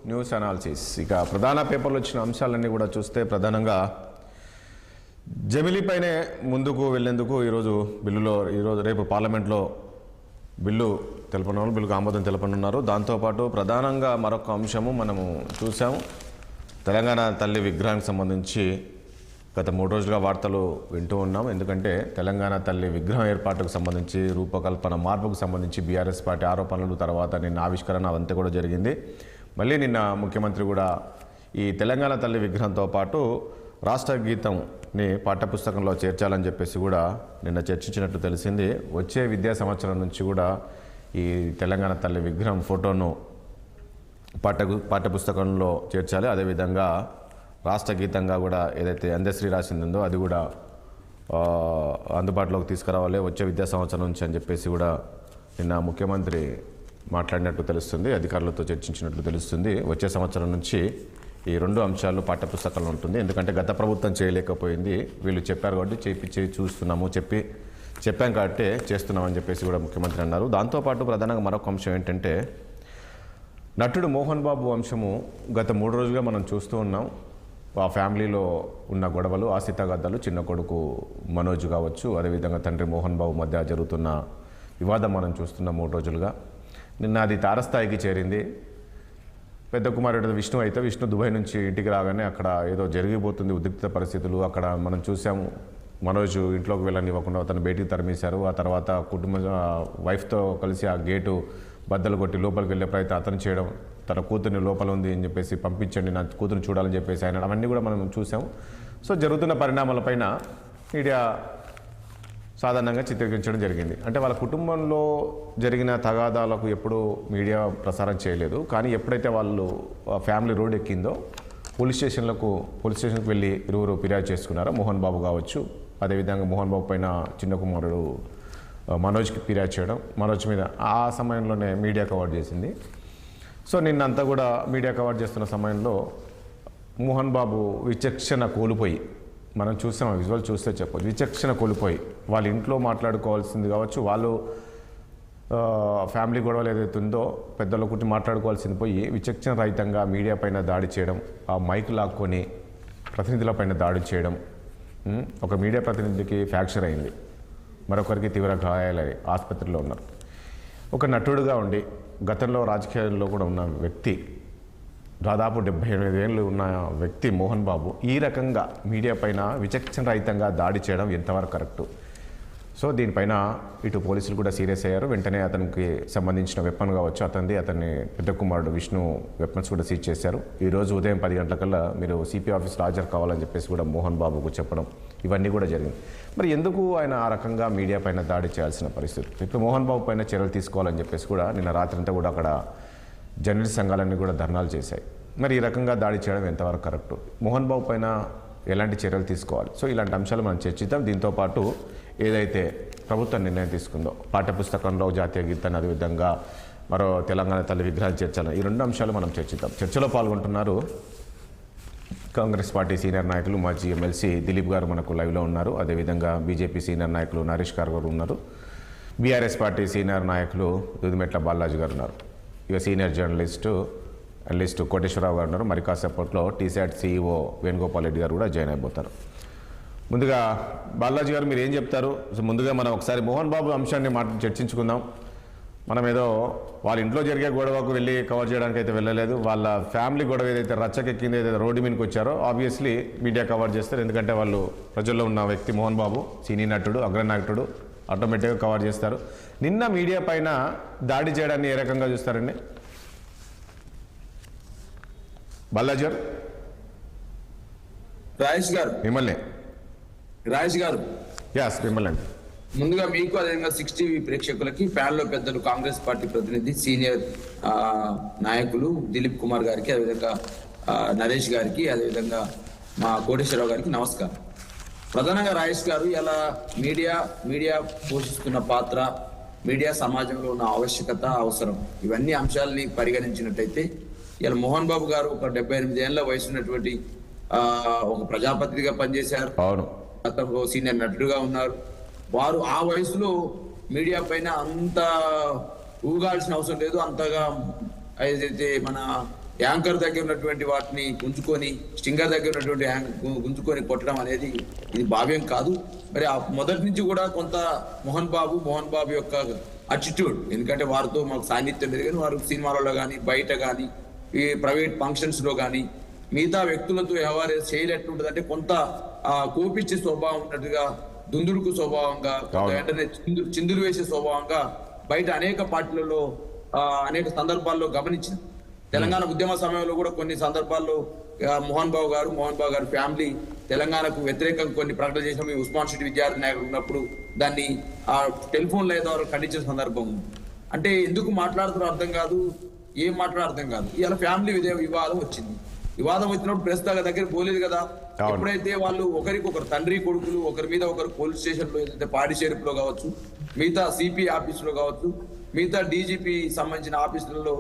News analysis. ఇక ప్రధాన పేపర్లు వచ్చిన అంశాలన్నీ కూడా చూస్తే ప్రధానంగా జమిలీపైనే ముందుకు వెళ్లేందుకు ఈరోజు రేపు పార్లమెంట్లో బిల్లుకు ఆమోదం తెలపనున్నారు. దాంతోపాటు ప్రధానంగా మరొక అంశము మనము చూసాము. తెలంగాణ తల్లి విగ్రహానికి సంబంధించి గత 3 రోజులుగా వార్తలు వింటూ ఉన్నాం. ఎందుకంటే తెలంగాణ తల్లి విగ్రహం ఏర్పాటుకు సంబంధించి రూపకల్పన మార్పుకు సంబంధించి బీఆర్ఎస్ పార్టీ ఆరోపణలు, తర్వాత నిన్న ఆవిష్కరణ అవంతా కూడా జరిగింది. మళ్ళీ నిన్న ముఖ్యమంత్రి కూడా ఈ తెలంగాణ తల్లి విగ్రహంతో పాటు రాష్ట్ర గీతంని పాఠ్యపుస్తకంలో చేర్చాలని చెప్పేసి కూడా నిన్న చర్చించినట్టు తెలిసింది. వచ్చే విద్యా సంవత్సరం నుంచి కూడా ఈ తెలంగాణ తల్లి విగ్రహం ఫోటోను పాఠ్యపుస్తకంలో చేర్చాలి. అదేవిధంగా రాష్ట్ర గీతంగా కూడా ఏదైతే అందశ్రీ రాసిందో అది కూడా అందుబాటులోకి తీసుకురావాలి వచ్చే విద్యా సంవత్సరం నుంచి అని చెప్పేసి కూడా నిన్న ముఖ్యమంత్రి మాట్లాడినట్టు తెలుస్తుంది, అధికారులతో చర్చించినట్లు తెలుస్తుంది. వచ్చే సంవత్సరం నుంచి ఈ 2 అంశాలు పాఠ్యపుస్తకంలో ఉంటుంది. ఎందుకంటే గత ప్రభుత్వం చేయలేకపోయింది, వీళ్ళు చెప్పారు కాబట్టి చెప్పాం కాబట్టి చేస్తున్నామని చెప్పేసి కూడా ముఖ్యమంత్రి అన్నారు. దాంతోపాటు ప్రధానంగా మరొక అంశం ఏంటంటే నటుడు మోహన్ బాబు అంశము గత 3 రోజులుగా మనం చూస్తూ ఉన్నాం. ఆ ఫ్యామిలీలో ఉన్న గొడవలు, ఆస్తితగాదాలు, చిన్న కొడుకు మనోజ్ కావచ్చు, అదేవిధంగా తండ్రి మోహన్ బాబు మధ్య జరుగుతున్న వివాదం మనం చూస్తున్నాం 3 రోజులుగా. నిన్న అది తారస్థాయికి చేరింది. పెద్ద కుమారుడు విష్ణు దుబాయ్ నుంచి ఇంటికి రాగానే అక్కడ ఏదో జరిగిపోతుంది, ఉద్రిక్త పరిస్థితులు అక్కడ మనం చూసాము. మనోజ్ ఇంట్లోకి వెళ్ళనివ్వకుండా అతను బయటికి తరిమేశారు. ఆ తర్వాత వైఫ్తో కలిసి ఆ గేటు బద్దలు కొట్టి లోపలికి వెళ్ళే ప్రయత్నం అతను చేయడం, తన కూతుర్ని లోపల ఉంది అని చెప్పేసి పంపించండి, నా కూతురుని చూడాలని చెప్పేసి ఆయన అవన్నీ కూడా మనం చూసాం. సో జరుగుతున్న పరిణామాలపైన మీడియా సాధారణంగా చిత్రీకరించడం జరిగింది. అంటే వాళ్ళ కుటుంబంలో జరిగిన తగాదాలకు ఎప్పుడూ మీడియా ప్రసారం చేయలేదు. కానీ ఎప్పుడైతే వాళ్ళు ఫ్యామిలీ రోడ్ ఎక్కిందో పోలీస్ స్టేషన్కి వెళ్ళి ఇరువురు ఫిర్యాదు చేసుకున్నారో, మోహన్ బాబు కావచ్చు, అదేవిధంగా మోహన్ బాబు పైన చిన్న కుమారుడు మనోజ్కి ఫిర్యాదు చేయడం, మనోజ్ మీద ఆ సమయంలోనే మీడియా కవర్ చేసింది. సో నిన్నంతా కూడా మీడియా కవర్ చేస్తున్న సమయంలో మోహన్ బాబు విచక్షణ కోల్పోయి, మనం చూసాం విజువల్ చూస్తే చెప్పచ్చు, విచక్షణ కోల్పోయి వాళ్ళ ఇంట్లో మాట్లాడుకోవాల్సింది కావచ్చు, వాళ్ళు ఫ్యామిలీ గొడవలు ఏదైతే ఉందో పెద్దల కూర్చొని మాట్లాడుకోవాల్సింది పోయి విచక్షణ రహితంగా మీడియా పైన దాడి చేయడం, ఆ మైక్ లాక్కొని ప్రతినిధుల పైన దాడి చేయడం. ఒక మీడియా ప్రతినిధికి ఫ్రాక్చర్ అయింది, మరొకరికి తీవ్ర గాయాలై ఆసుపత్రిలో ఉన్నారు. ఒక నటుడుగా ఉండి గతంలో రాజకీయాల్లో కూడా ఉన్న వ్యక్తి, దాదాపు 78 ఏళ్ళు ఉన్న వ్యక్తి మోహన్ బాబు ఈ రకంగా మీడియా పైన విచక్షణ రహితంగా దాడి చేయడం ఎంతవరకు కరెక్టు? సో దీనిపైన ఇటు పోలీసులు కూడా సీరియస్ అయ్యారు. వెంటనే అతనికి సంబంధించిన వెపన్ కావచ్చు, అతన్ని పెద్ద కుమారుడు విష్ణు వెపన్స్ కూడా సీజ్ చేశారు. ఈరోజు ఉదయం 10 గంటలకల్లా మీరు సిపి ఆఫీస్లో హాజరు కావాలని చెప్పేసి కూడా మోహన్ బాబుకు చెప్పడం, ఇవన్నీ కూడా జరిగింది. మరి ఎందుకు ఆయన ఆ రకంగా మీడియా పైన దాడి చేయాల్సిన పరిస్థితి? ఇప్పుడు మోహన్ బాబు పైన చర్యలు తీసుకోవాలని చెప్పేసి కూడా నిన్న రాత్రంతా కూడా అక్కడ జర్నలిస్ట్ సంఘాలన్నీ కూడా ధర్నాలు చేశాయి. మరి ఈ రకంగా దాడి చేయడం ఎంతవరకు కరెక్టు? మోహన్ బాబు పైన ఎలాంటి చర్యలు తీసుకోవాలి? సో ఇలాంటి అంశాలు మనం చర్చిద్దాం. దీంతోపాటు ఏదైతే ప్రభుత్వం నిర్ణయం తీసుకుందో పాఠ్యపుస్తకంలో జాతీయ గీతాన్ని, అదేవిధంగా మరో తెలంగాణ తల్లి విగ్రహాలు చేర్చాలని, ఈ 2 అంశాలు మనం చర్చిద్దాం. చర్చలో పాల్గొంటున్నారు కాంగ్రెస్ పార్టీ సీనియర్ నాయకులు, మాజీ ఎమ్మెల్సీ దిలీప్ గారు మనకు లైవ్లో ఉన్నారు. అదేవిధంగా బీజేపీ సీనియర్ నాయకులు నరేష్ గారు ఉన్నారు. బీఆర్ఎస్ పార్టీ సీనియర్ నాయకులు దుదిమెట్ల బాలాజీ గారు ఉన్నారు. ఇక సీనియర్ జర్నలిస్టు కోటేశ్వరరావు గారు ఉన్నారు. మరి కాసేపట్లో టీశాట్ CEO వేణుగోపాల్ రెడ్డి గారు కూడా జాయిన్ అయిపోతారు. ముందుగా బాలాజీ గారు మీరు ఏం చెప్తారు? ముందుగా మనం ఒకసారి మోహన్ బాబు అంశాన్ని చర్చించుకుందాం. మనం ఏదో వాళ్ళ ఇంట్లో జరిగే గొడవకు వెళ్ళి కవర్ చేయడానికి అయితే వెళ్ళలేదు. వాళ్ళ ఫ్యామిలీ గొడవ ఏదైతే రచ్చకెక్కిందో, ఏదైతే రోడ్డు మీదకి వచ్చారో ఆబ్వియస్లీ మీడియా కవర్ చేస్తారు. ఎందుకంటే వాళ్ళు ప్రజల్లో ఉన్న వ్యక్తి మోహన్ బాబు, సినీ నటుడు, అగ్రనాయకుడు, ఆటోమేటిక్గా కవర్ చేస్తారు. నిన్న మీడియా పైన దాడి చేయడాన్ని ఏ రకంగా చూస్తారండి బాలాజీ గారు? రాజేష్ గారు మిమ్మల్ని ముందుగా మీకు, అదేవిధంగా 60 ప్రేక్షకులకి, ప్యానల్లో పెద్దలు కాంగ్రెస్ పార్టీ ప్రతినిధి సీనియర్ నాయకులు దిలీప్ కుమార్ గారికి, అదేవిధంగా నరేష్ గారికి, అదేవిధంగా మా కోటేశ్వరరావు గారికి నమస్కారం. ప్రధానంగా రాజేష్ గారు, ఇలా మీడియా పోషిస్తున్న పాత్ర, మీడియా సమాజంలో ఉన్న ఆవశ్యకత, అవసరం, ఇవన్నీ అంశాలని పరిగణించినట్టయితే ఇలా మోహన్ బాబు గారు ఒక 78 ఏళ్ల వయసు ఉన్నటువంటి ఒక ప్రజాపతిగా పనిచేశారు. గతంలో సీనియర్ నటుడుగా ఉన్నారు. వారు ఆ వయసులో మీడియా పైన అంత ఊగాల్సిన అవసరం లేదు. అంతగా ఏదైతే మన యాంకర్ దగ్గర ఉన్నటువంటి వాటిని గుంజుకొని స్టింగర్ దగ్గర ఉన్నటువంటి గుంజుకొని కొట్టడం అనేది ఇది భావ్యం కాదు. మరి ఆ మొదటి నుంచి కూడా కొంత మోహన్ బాబు యొక్క అటిట్యూడ్, ఎందుకంటే వారితో మాకు సాన్నిధ్యం లేదు కానీ వారు సినిమాలలో కానీ బయట కానీ ఈ ప్రైవేట్ ఫంక్షన్స్ లో కానీ మిగతా వ్యక్తులతో వ్యవహారం చేయలేట్టుంటది. అంటే కొంత కోపిచ్చే స్వభావం ఉన్నట్టుగా, దుందుడుకు స్వభావంగా, వెంటనే చిందులు వేసే స్వభావంగా బయట అనేక పార్టీలలో అనేక సందర్భాల్లో గమనించిన. తెలంగాణ ఉద్యమ సమయంలో కూడా కొన్ని సందర్భాల్లో మోహన్ బాబు గారు ఫ్యామిలీ తెలంగాణకు వ్యతిరేకంగా కొన్ని ప్రకటన చేసిన ఉస్మాన్ సిటీ విద్యార్థి నాయకుడు ఉన్నప్పుడు దాన్ని ఆ టెలిఫోన్ ద్వారా ఖండించిన సందర్భం ఉంది. అంటే ఎందుకు మాట్లాడుతారో అర్థం కాదు, ఏం మాట్లాడో అర్థం కాదు. ఇవాళ ఫ్యామిలీ వివాదం వచ్చింది. వివాదం వచ్చినప్పుడు ప్రెస్ దగ్గర పోలేదు కదా. ఎప్పుడైతే వాళ్ళు ఒకరికొకరు తండ్రి కొడుకులు ఒకరి మీద ఒకరు పోలీస్ స్టేషన్ లో ఏదైతే పాడిచేరుపులో కావచ్చు, మిగతా సిపి ఆఫీసులో కావచ్చు, మిగతా డీజీపీ సంబంధించిన ఆఫీసులలో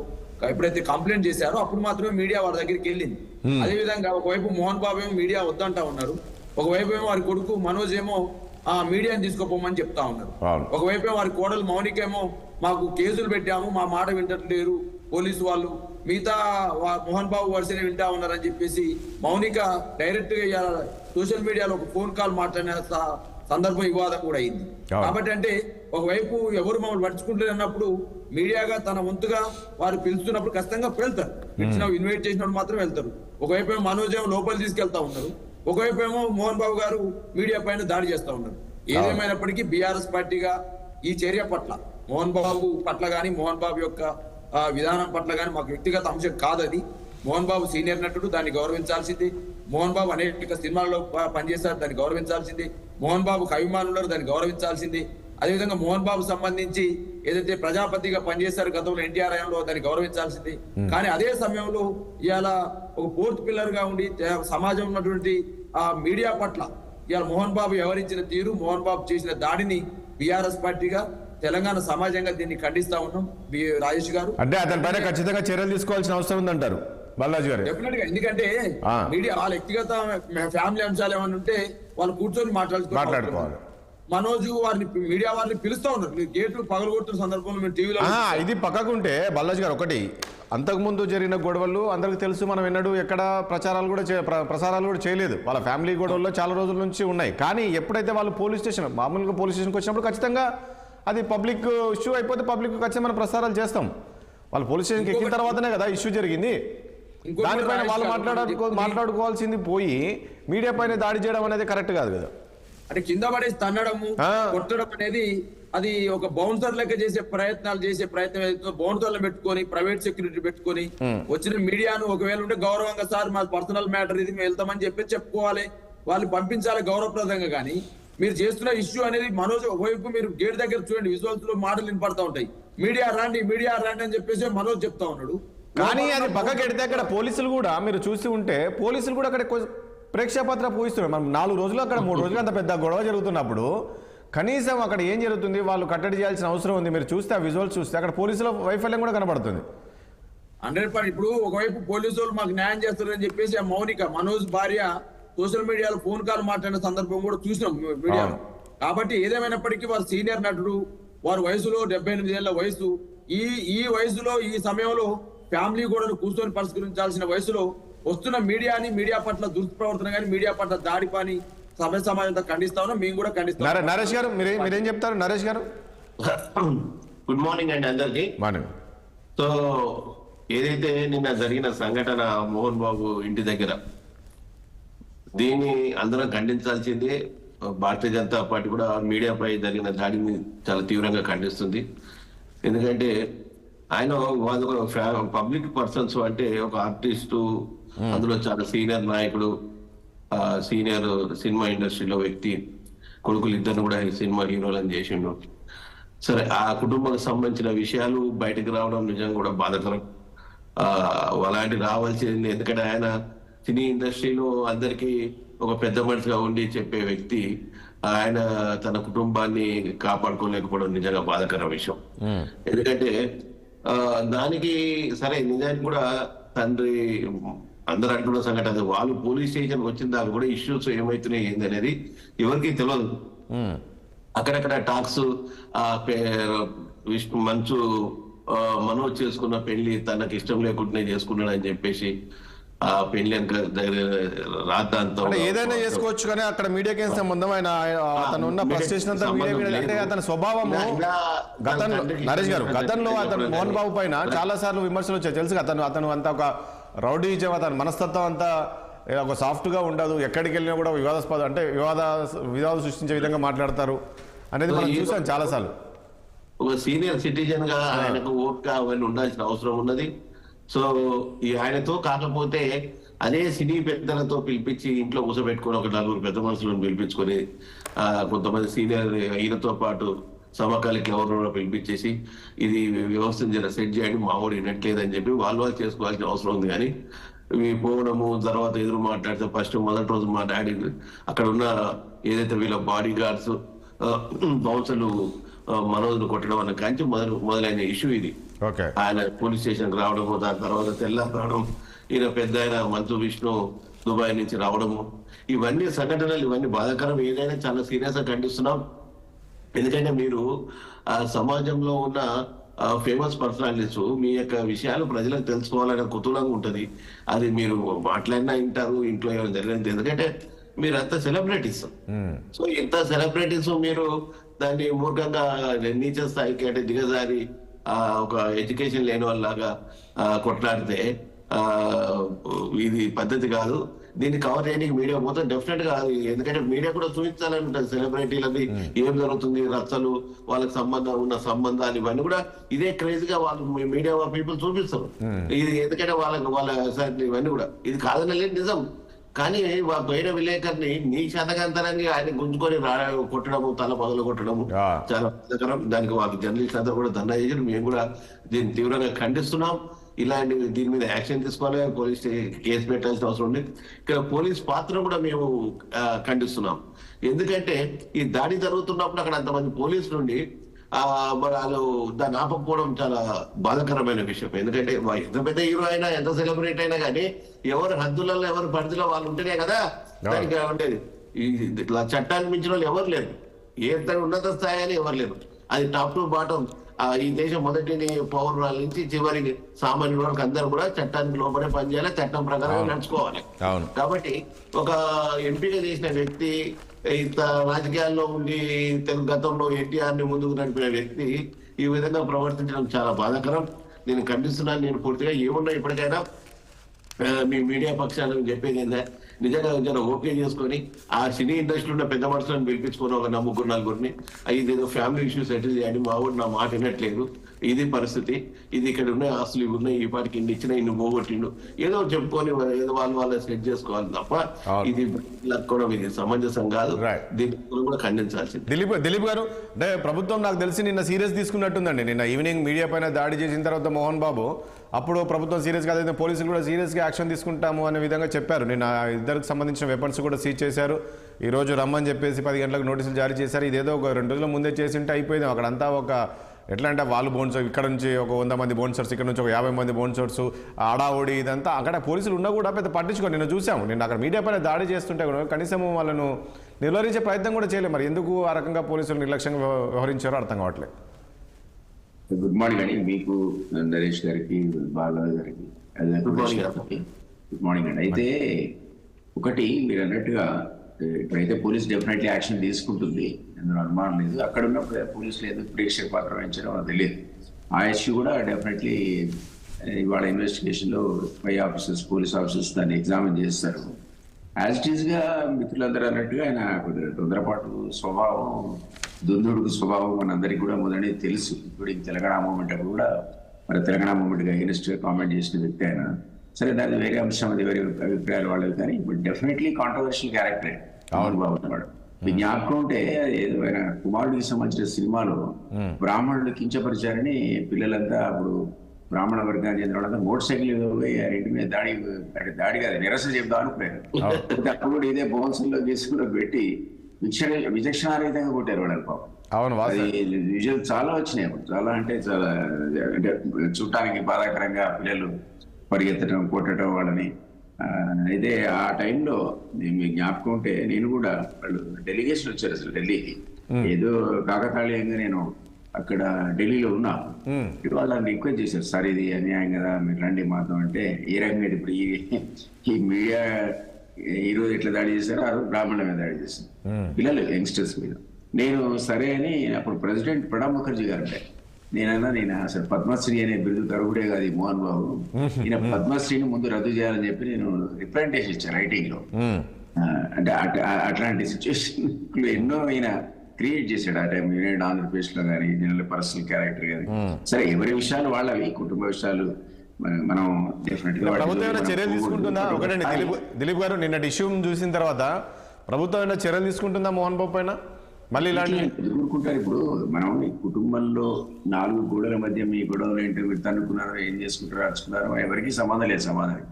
ఎప్పుడైతే కంప్లైంట్ చేశారో అప్పుడు మాత్రమే మీడియా వాళ్ళ దగ్గరికి వెళ్ళింది. అదేవిధంగా ఒకవైపు మోహన్ బాబు ఏమో మీడియా వద్దంటా ఉన్నారు, ఒకవైపు ఏమో వారి కొడుకు మనోజ్ ఏమో మీడియాని తీసుకోపోమని చెప్తా ఉన్నారు. ఒకవైపు ఏమో వారి కోడలు మౌనిక ఏమో మాకు కేసులు పెట్టాము, మా మాట వింటట్లేరు పోలీసు వాళ్ళు, మిగతా మోహన్ బాబు వరుసనే వింటా ఉన్నారని చెప్పేసి మౌనిక డైరెక్ట్ గా సోషల్ మీడియాలో ఒక ఫోన్ కాల్ మాట్లాడిన సందర్భం వివాదం కూడా అయింది. కాబట్టి అంటే ఒకవైపు ఎవరు మమ్మల్ని పట్టించుకుంటారు అన్నప్పుడు మీడియాగా తన వంతుగా వారు పిలుస్తున్నప్పుడు ఖచ్చితంగా వెళ్తారు, పిలిచిన ఇన్వైట్ చేసినప్పుడు మాత్రం వెళ్తారు. ఒకవైపు ఏమో మనోజ్ ఏమో లోపలి తీసుకెళ్తా ఉన్నారు, ఒకవైపు ఏమో మోహన్ బాబు గారు మీడియా పైన దాడి చేస్తా ఉన్నారు. ఏదేమైనప్పటికీ బీఆర్ఎస్ పార్టీగా ఈ చర్య పట్ల మోహన్ బాబు పట్ల గాని మోహన్ బాబు యొక్క విధానం పట్ల గాని మాకు వ్యక్తిగత అంశం కాదది. మోహన్ బాబు సీనియర్ నటుడు, దాన్ని గౌరవించాల్సింది. మోహన్ బాబు అనేక సినిమాల్లో పనిచేశారు, దాన్ని గౌరవించాల్సింది. మోహన్ బాబుకు అభిమానులు, దాన్ని గౌరవించాల్సింది. అదేవిధంగా మోహన్ బాబు సంబంధించి ఏదైతే ప్రజాపతిగా పనిచేశారు గతంలో ఎన్టీఆర్ హయాంలో, దాన్ని గౌరవించాల్సింది. కానీ అదే సమయంలో ఇవాళ ఒక ఫోర్త్ పిల్లర్ గా ఉండి సమాజం ఉన్నటువంటి ఆ మీడియా పట్ల ఇవాళ మోహన్ బాబు వ్యవహరించిన తీరు, మోహన్ బాబు చేసిన దాడిని బీఆర్ఎస్ పార్టీగా తెలంగాణ సమాజంగా దీన్ని ఖండిస్తా ఉన్నాం. రాజేష్ గారు అంటే అతని పైన ఖచ్చితంగా చర్యలు తీసుకోవాల్సిన అవసరం ఉందంటారు బాలాజీ గారు? డెఫినెట్ గా, ఎందుకంటే మీడియా వాళ్ళ వ్యక్తిగత ఫ్యామిలీ అంశాలు ఏమైనా ఉంటే వాళ్ళు కూర్చొని మాట్లాడుకోవాలి. మనోజ్ వారిని మీడియా వారిని పిలుస్తా ఉన్నారు, మీరు గేట్లు పగలగొట్టిన సందర్భంలో మేము టీవీలో ఇది పక్కకుంటే బాలాజీ గారు ఒకటి అంతకుముందు జరిగిన గొడవలు అందరికి తెలుసు, మనం ఎన్నడూ ఎక్కడ ప్రసారాలు కూడా చేయలేదు. వాళ్ళ ఫ్యామిలీ గొడవల్లో చాలా రోజుల నుంచి ఉన్నాయి. కానీ ఎప్పుడైతే వాళ్ళు మామూలుగా పోలీస్ స్టేషన్కి వచ్చినప్పుడు ఖచ్చితంగా అది పబ్లిక్ ఇష్యూ అయిపోతే పబ్లిక్ ఖచ్చితంగా మనం ప్రసారాలు చేస్తాం. వాళ్ళు పోలీస్ స్టేషన్కి ఎక్కిన తర్వాతనే కదా ఇష్యూ జరిగింది. దానిపైన వాళ్ళు మాట్లాడుకోవాల్సింది పోయి మీడియా పైన దాడి చేయడం అనేది కరెక్ట్ కాదు కదా. అంటే కింద పడేసి తన్నడము కొట్టడం అనేది అది ఒక బౌన్సర్ లెక్క చేసే ప్రయత్నం ఏదైతే బౌన్సర్లు పెట్టుకొని ప్రైవేట్ సెక్యూరిటీ పెట్టుకొని వచ్చిన మీడియాను ఒకవేళ ఉంటే గౌరవంగా సార్ మా పర్సనల్ మ్యాటర్ ఇది మేము వెళ్తామని చెప్పి చెప్పుకోవాలి, వాళ్ళు పంపించాలి గౌరవప్రదంగా. కానీ మీరు చేస్తున్న ఇష్యూ అనేది మనోజ్ ఒకవైపు మీరు గేట్ దగ్గర చూడండి, విజువల్స్ లో మాటలు వినపడతా ఉంటాయి, మీడియా రాండి అని చెప్పేసి మనోజ్ చెప్తా ఉన్నాడు. కానీ అది పక్కకెడితే అక్కడ పోలీసులు కూడా మీరు చూసి ఉంటే పోలీసులు కూడా అక్కడ ప్రేక్షాపాత్ర పోయిస్తున్నారు. మనం 4 రోజులు అక్కడ 3 రోజులు అంత పెద్ద గొడవ జరుగుతున్నప్పుడు కనీసం అక్కడ ఏం జరుగుతుంది వాళ్ళు కట్టడి చేయాల్సిన అవసరం ఉంది. మీరు చూస్తే ఆ విజువల్స్ చూస్తే అక్కడ పోలీసుల వైఫల్యం కూడా కనబడుతుంది. 100%. ఇప్పుడు ఒకవైపు పోలీసు వాళ్ళు మాకు న్యాయం చేస్తారని చెప్పేసి ఆ మౌనిక మనోజ్ భార్య సోషల్ మీడియాలో ఫోన్ కాల్ మాట్లాడిన సందర్భం కూడా చూసినాం మీడియాలో. కాబట్టి ఏదేమైనప్పటికీ వారు సీనియర్ నటుడు, వారి వయసులో 78 ఏళ్ల వయసు, ఈ వయసులో ఈ సమయంలో ఫ్యామిలీ కూడా కూర్చొని పరిష్కరించాల్సిన వయసులో వస్తున్న మీడియా పట్ల దుష్ప్రవర్తన కానీ మీడియా పట్ల దాడి పని సమాజంతో ఖండిస్తా ఉన్నాం, మేము కూడా ఖండిస్తాం. నరేష్ గారు మీరేం చెప్తారు? నరేష్ గారు గుడ్ మార్నింగ్ అండి అందరికి. సో ఏదైతే నిన్న జరిగిన సంఘటన మోహన్ బాబు ఇంటి దగ్గర, దీన్ని అందరం ఖండించాల్సిందే. భారతీయ జనతా పార్టీ కూడా మీడియాపై జరిగిన దాడిని చాలా తీవ్రంగా ఖండిస్తుంది. ఎందుకంటే ఆయన పబ్లిక్ పర్సన్స్ అంటే ఒక ఆర్టిస్టు, అందులో చాలా సీనియర్ నాయకుడు, సీనియర్ సినిమా ఇండస్ట్రీలో వ్యక్తి, కొడుకులు ఇద్దరు కూడా ఈ సినిమా హీరోలను చేసిండు. సరే, ఆ కుటుంబానికి సంబంధించిన విషయాలు బయటకు రావడం నిజంగా కూడా బాధాకరం. అలాంటి రావాల్సింది, ఎందుకంటే ఆయన సినీ ఇండస్ట్రీలో అందరికీ ఒక పెద్ద మనిషిగా ఉండి చెప్పే వ్యక్తి, ఆయన తన కుటుంబాన్ని కాపాడుకోలేకపోవడం నిజంగా బాధాకర విషయం. ఎందుకంటే దానికి సరే నిజానికి కూడా తండ్రి అందరు అంటున్న సంఘటన అది, వాళ్ళు పోలీస్ స్టేషన్ వచ్చిన దాకా కూడా ఇష్యూస్ ఏమైతున్నాయి ఏంది అనేది ఎవరికి తెలియదు. అక్కడక్కడ టాక్స్ విష్ణు మంచు మనోజ్ చేసుకున్న పెళ్లి తనకు ఇష్టం లేకుండానే చేసుకున్నాడు అని చెప్పేసి ఆ పెళ్లి రాద్దాంతో ఏదైనా చేసుకోవచ్చు కానీ అక్కడ మీడియాకి ఏం సంబంధం? ఆయన అతను ఉన్న ఫ్రస్ట్రేషన్ అంతా మీడియా అంటే అతని స్వభావము గతంలో నరేష్ గారు గతంలో అతను మోహన్ బాబు పైన చాలా సార్లు విమర్శలు వచ్చాయి తెలుసు. అతను అంతా ఒక రౌడీజం, అతని మనస్తత్వం అంతా ఒక సాఫ్ట్ గా ఉండదు, ఎక్కడికి వెళ్ళినా కూడా వివాదాస్పద అంటే వివాదాలు సృష్టించే విధంగా మాట్లాడతారు అనేది మనం చూసాం చాలా సార్లు. ఒక సీనియర్ సిటిజన్ గా ఆయనకు ఓట్గా అవన్నీ ఉండాల్సిన అవసరం ఉన్నది. సో ఈ ఆయనతో కాకపోతే అదే సినీ పెద్దలతో పిలిపించి ఇంట్లో కూర్చోబెట్టుకొని ఒక 4 పెద్ద మనుషులను పిలిపించుకొని కొంతమంది సీనియర్ ఈయనతో పాటు సమకాలిక ఎవరు పిలిపించేసి ఇది వ్యవస్థను సెట్ చేయండి మామూలు వినట్లేదని చెప్పి వాళ్ళు చేసుకోవాల్సిన అవసరం ఉంది. కానీ పోవడము తర్వాత ఎదురు మాట్లాడితే ఫస్ట్ మొదటి రోజు మా డాడీ అక్కడ ఉన్న ఏదైతే వీళ్ళ బాడీ గార్డ్స్ బౌన్సర్లు మనోజ్ను కొట్టడం అన్న కంచి మొదలైన ఇష్యూ ఇది. ఆయన పోలీస్ స్టేషన్ రావడము, దాని తర్వాత తెల్లారి రావడం, ఈయన పెద్ద ఆయన మంచు విష్ణు దుబాయ్ నుంచి రావడము, ఇవన్నీ సంఘటనలు ఇవన్నీ బాధాకరం. ఏదైనా చాలా సీరియస్ గా ఖండిస్తున్నాం. ఎందుకంటే మీరు ఆ సమాజంలో ఉన్న ఫేమస్ పర్సనాలిటీస్ మీ యొక్క విషయాలు ప్రజలకు తెలుసుకోవాలనే కుతూహలంగా ఉంటది. అది మీరు మాట్లాడినా వింటారు, ఇంట్లో ఏమైనా జరిగింది. ఎందుకంటే మీరంతా సెలబ్రిటీస్. సో ఇంత సెలబ్రిటీస్ మీరు దాన్ని మూర్ఖంగా నీచ స్థాయికి అంటే దిగజారి ఒక ఎడ్యుకేషన్ లేని వాళ్ళలాగా కొట్లాడితే ఇది పద్ధతి కాదు. దీన్ని కవర్ చేయడానికి మీడియా మొత్తం డెఫినెట్ గా, ఎందుకంటే మీడియా కూడా చూపించాలని ఉంటుంది సెలబ్రిటీలది ఏం జరుగుతుంది, రచ్చలు, వాళ్ళకి ఉన్న సంబంధాలు ఇవన్నీ కూడా ఇదే క్రేజీగా వాళ్ళు మీడియా పీపుల్ చూపిస్తారు. ఇది ఎందుకంటే వాళ్ళ ఇవన్నీ కూడా ఇది కాదని లేదు నిజం. కానీ బయట విలేకరిని నీ శతకంతరాన్ని ఆయన గుంజుకొని కొట్టడము, తల పగలు కొట్టడము చాలా బాధాకరం. దానికి వాళ్ళ జర్నలిస్ట్ అందరూ కూడా ధర్నా చేసి మేము కూడా దీన్ని తీవ్రంగా ఖండిస్తున్నాం. ఇలాంటి దీని మీద యాక్షన్ తీసుకోవాలి, పోలీస్ కేసు పెట్టాల్సిన అవసరం ఉంది. ఇక్కడ పోలీస్ పాత్ర కూడా మేము ఖండిస్తున్నాం. ఎందుకంటే ఈ దాడి జరుగుతున్నప్పుడు అక్కడ అంతమంది పోలీసులు ఉండి వాళ్ళు దాన్ని ఆపకపోవడం చాలా బాధాకరమైన విషయం. ఎందుకంటే ఎంత పెద్ద హీరో అయినా ఎంత సెలబ్రిటీ అయినా కానీ ఎవరు హద్దులలో ఎవరు పరిధిలో వాళ్ళు ఉంటేనే కదా దానికి ఉండేది. ఇట్లా చట్టాన్ని మించిన వాళ్ళు ఎవరు లేరు, ఏ ఉన్నత స్థాయి అని ఎవరు లేరు. అది టాప్ టు బాటం ఈ దేశం మొదటి పౌరుల నుంచి చివరికి సామాన్యుల వరకు అందరూ కూడా చట్టానికి లోపలే పనిచేయాలి, చట్టం ప్రకారం నడుచుకోవాలి. కాబట్టి ఒక ఎంపిక చేసిన వ్యక్తి ఇంత రాజకీయాల్లో ఉండి గతంలో ఎన్టీఆర్ ని ముందుకు నడిపిన వ్యక్తి ఈ విధంగా ప్రవర్తించడం చాలా బాధాకరం. నేను ఖండిస్తున్నాను. నేను పూర్తిగా ఏమున్నా ఇప్పటికైనా మీ మీడియా పక్షాలను చెప్పేది ఏంటంటే నిజంగా ఓకే చేసుకొని ఆ సినీ ఇండస్ట్రీ ఉన్న పెద్ద మనుషులను పిలిపించుకొని ఒక 3-4 ఇదేదో ఫ్యామిలీ ఇష్యూ సెటిల్ చేయండి, మా ఊరు నా మాట వినట్లేదు, ఇది పరిస్థితి, ఇది ఇక్కడ ఉన్నాయి, ఆస్తులు ఇవి ఉన్నాయి, ఈ పాటికి ఇన్ని ఇచ్చినా ఇన్ని పోగొట్టిండు, ఏదో చెప్పుకొని ఏదో వాళ్ళు సెట్ చేసుకోవాలి తప్ప ఇది లక్కోవడం ఇది సమంజసం కాదు. దీన్ని కూడా ఖండించాల్సింది. దిలీప్ గారు, అంటే ప్రభుత్వం నాకు తెలిసి నిన్న సీరియస్ తీసుకున్నట్టుందండి. నిన్న ఈవినింగ్ మీడియా పైన దాడి చేసిన తర్వాత మోహన్ బాబు అప్పుడు ప్రభుత్వం సీరియస్ గా, అదైతే పోలీసులు కూడా సీరియస్ గా యాక్షన్ తీసుకుంటాము అనే విధంగా చెప్పారు. నిన్న ఇద్దరికి సంబంధించిన వెపన్స్ కూడా సీజ్ చేశారు. ఈ రోజు రమ్మని చెప్పేసి 10 గంటలకు నోటీసులు జారీ చేశారు. ఇదేదో ఒక 2 రోజుల ముందే చేసింటే అయిపోయింది. అక్కడంతా ఒక ఎట్లా అంటే వాళ్ళు బౌన్సర్, ఇక్కడ నుంచి ఒక 100 మంది బౌన్సర్స్, ఇక్కడ నుంచి ఒక 50 మంది బౌన్సర్స్, ఆడాఓడి ఇదంతా అక్కడ పోలీసులు ఉన్నా కూడా పెద్ద పట్టించుకో. నిన్న చూసాము, నిన్న అక్కడ మీడియా పైన దాడి చేస్తుంటే కూడా కనీసం వాళ్ళను నిర్వహించే ప్రయత్నం కూడా చేయలేదు. మరి ఎందుకు ఆ రకంగా పోలీసులు నిర్లక్ష్యంగా వ్యవహరించారో అర్థం కావట్లేదు. గుడ్ మార్నింగ్ అండి మీకు, నరేష్ గారికి, బాలరాజు గారికి. గుడ్ మార్నింగ్ అండి. అయితే ఒకటి మీరు అన్నట్టుగా ఇప్పుడైతే పోలీస్ డెఫినెట్లీ యాక్షన్ తీసుకుంటుంది, అందులో అనుమానం లేదు. అక్కడ ఉన్న పోలీసులు ఎందుకు ప్రేక్షక పాత్ర వహించడం అది తెలియదు. ఆ ఇష్యూ కూడా డెఫినెట్లీ ఇవాళ ఇన్వెస్టిగేషన్లో పై ఆఫీసర్స్, పోలీస్ ఆఫీసర్స్ దాన్ని ఎగ్జామిన్ చేస్తారు. యాజ్ ఇట్ ఈస్గా మిత్రులందరూ అన్నట్టుగా ఆయన కొద్దిగా తొందరపాటు స్వభావం, దుందుడుకు స్వభావం మనందరికీ కూడా మొదటి తెలుసు. ఇప్పుడు తెలంగాణ మూమెంట్ అప్పుడు కూడా మరి తెలంగాణ మూమెంట్గా అగెనిస్ట్గా కామెంట్ చేసిన వ్యక్తి ఆయన. సరే దాని వేరే అంశం, అది వేరే అభిప్రాయాలు వాళ్ళవి. కానీ ఇప్పుడు డెఫినెట్లీ కాంట్రవర్షియల్ క్యారెక్టర్ అవును బాగున్నాడు. మీ జ్ఞాపకం ఉంటే ఏదైనా కుమారుడికి సంబంధించిన సినిమాలో బ్రాహ్మణులు కించపరిచారని పిల్లలంతా అప్పుడు బ్రాహ్మణ వర్గానికి చెందిన వాళ్ళంతా మోటార్ సైకిల్ ఇంటి మీద దాడి కాదు నిరసన చెప్దాం అనుకున్నారు. అప్పుడు కూడా ఇదే బోన్సల్లో తీసుకుని పెట్టి విచక్షణారహితంగా కొట్టారు వాళ్ళని పాపం. అది విజువల్ చాలా వచ్చినాయి. చాలా అంటే చాలా, అంటే చూడటానికి బాధాకరంగా పిల్లలు పరిగెత్తడం, కొట్టడం వాళ్ళని. అయితే ఆ టైంలో మీకు జ్ఞాపకం ఉంటే నేను కూడా వాళ్ళు డెలిగేషన్ వచ్చారు అసలు ఢిల్లీకి. ఏదో కాకతాళీయంగా నేను అక్కడ ఢిల్లీలో ఉన్నా. వాళ్ళని రిక్వెస్ట్ చేశారు, సార్ ఇది అన్యాయం కదా, మీరు రండి మాతో అంటే, ఏ రకంగా ఇప్పుడు ఈ మీడియా ఈ రోజు ఎట్లా దాడి చేశారో ఆ రోజు బ్రాహ్మణుల మీద దాడి చేశారు, పిల్లలు యంగ్స్టర్స్ మీద. నేను సరే అని అప్పుడు ప్రెసిడెంట్ ప్రణబ్ ముఖర్జీ గారు అంటే, నేను అసలు పద్మశ్రీ అనే బిరుదు కరుగుడే కాదు ఈ మోహన్ బాబు, ఈయన పద్మశ్రీని ముందు రద్దు చేయాలని చెప్పి నేను రిప్రజెంటేషన్ ఇచ్చాను రైటింగ్ లో. అంటే అట్లాంటి సిచ్యువేషన్ ఎన్నో ఈయన క్రియేట్ చేశాడు ఆ టైం యునైటెడ్ ఆంధ్రప్రదేశ్ లో కానీ, జనరల్ పర్సనల్ క్యారెక్టర్ కానీ. సరే ఎవరి విషయాలు వాళ్ళవి, కుటుంబ విషయాలు మనం డెఫినెట్ గా ప్రభుత్వం చర్యలు తీసుకుంటుందా? ఒకటండి దిలీప్ గారు, నిన్నటి ఇష్యూ చూసిన తర్వాత ప్రభుత్వం ఏమైనా చర్యలు తీసుకుంటుందా మోహన్ బాబు పైన? మళ్ళీ ఇలాంటి ఎదుర్కొంటారు. ఇప్పుడు మనం ఈ కుటుంబంలో 4 గోడల మధ్య మీ గొడవలు ఏంటో, మీరు తన్నుకున్నారో, ఏం చేసుకుంటారో, అరుచుకున్నారో, ఎవరికి సంబంధం లేదు. సమాధానం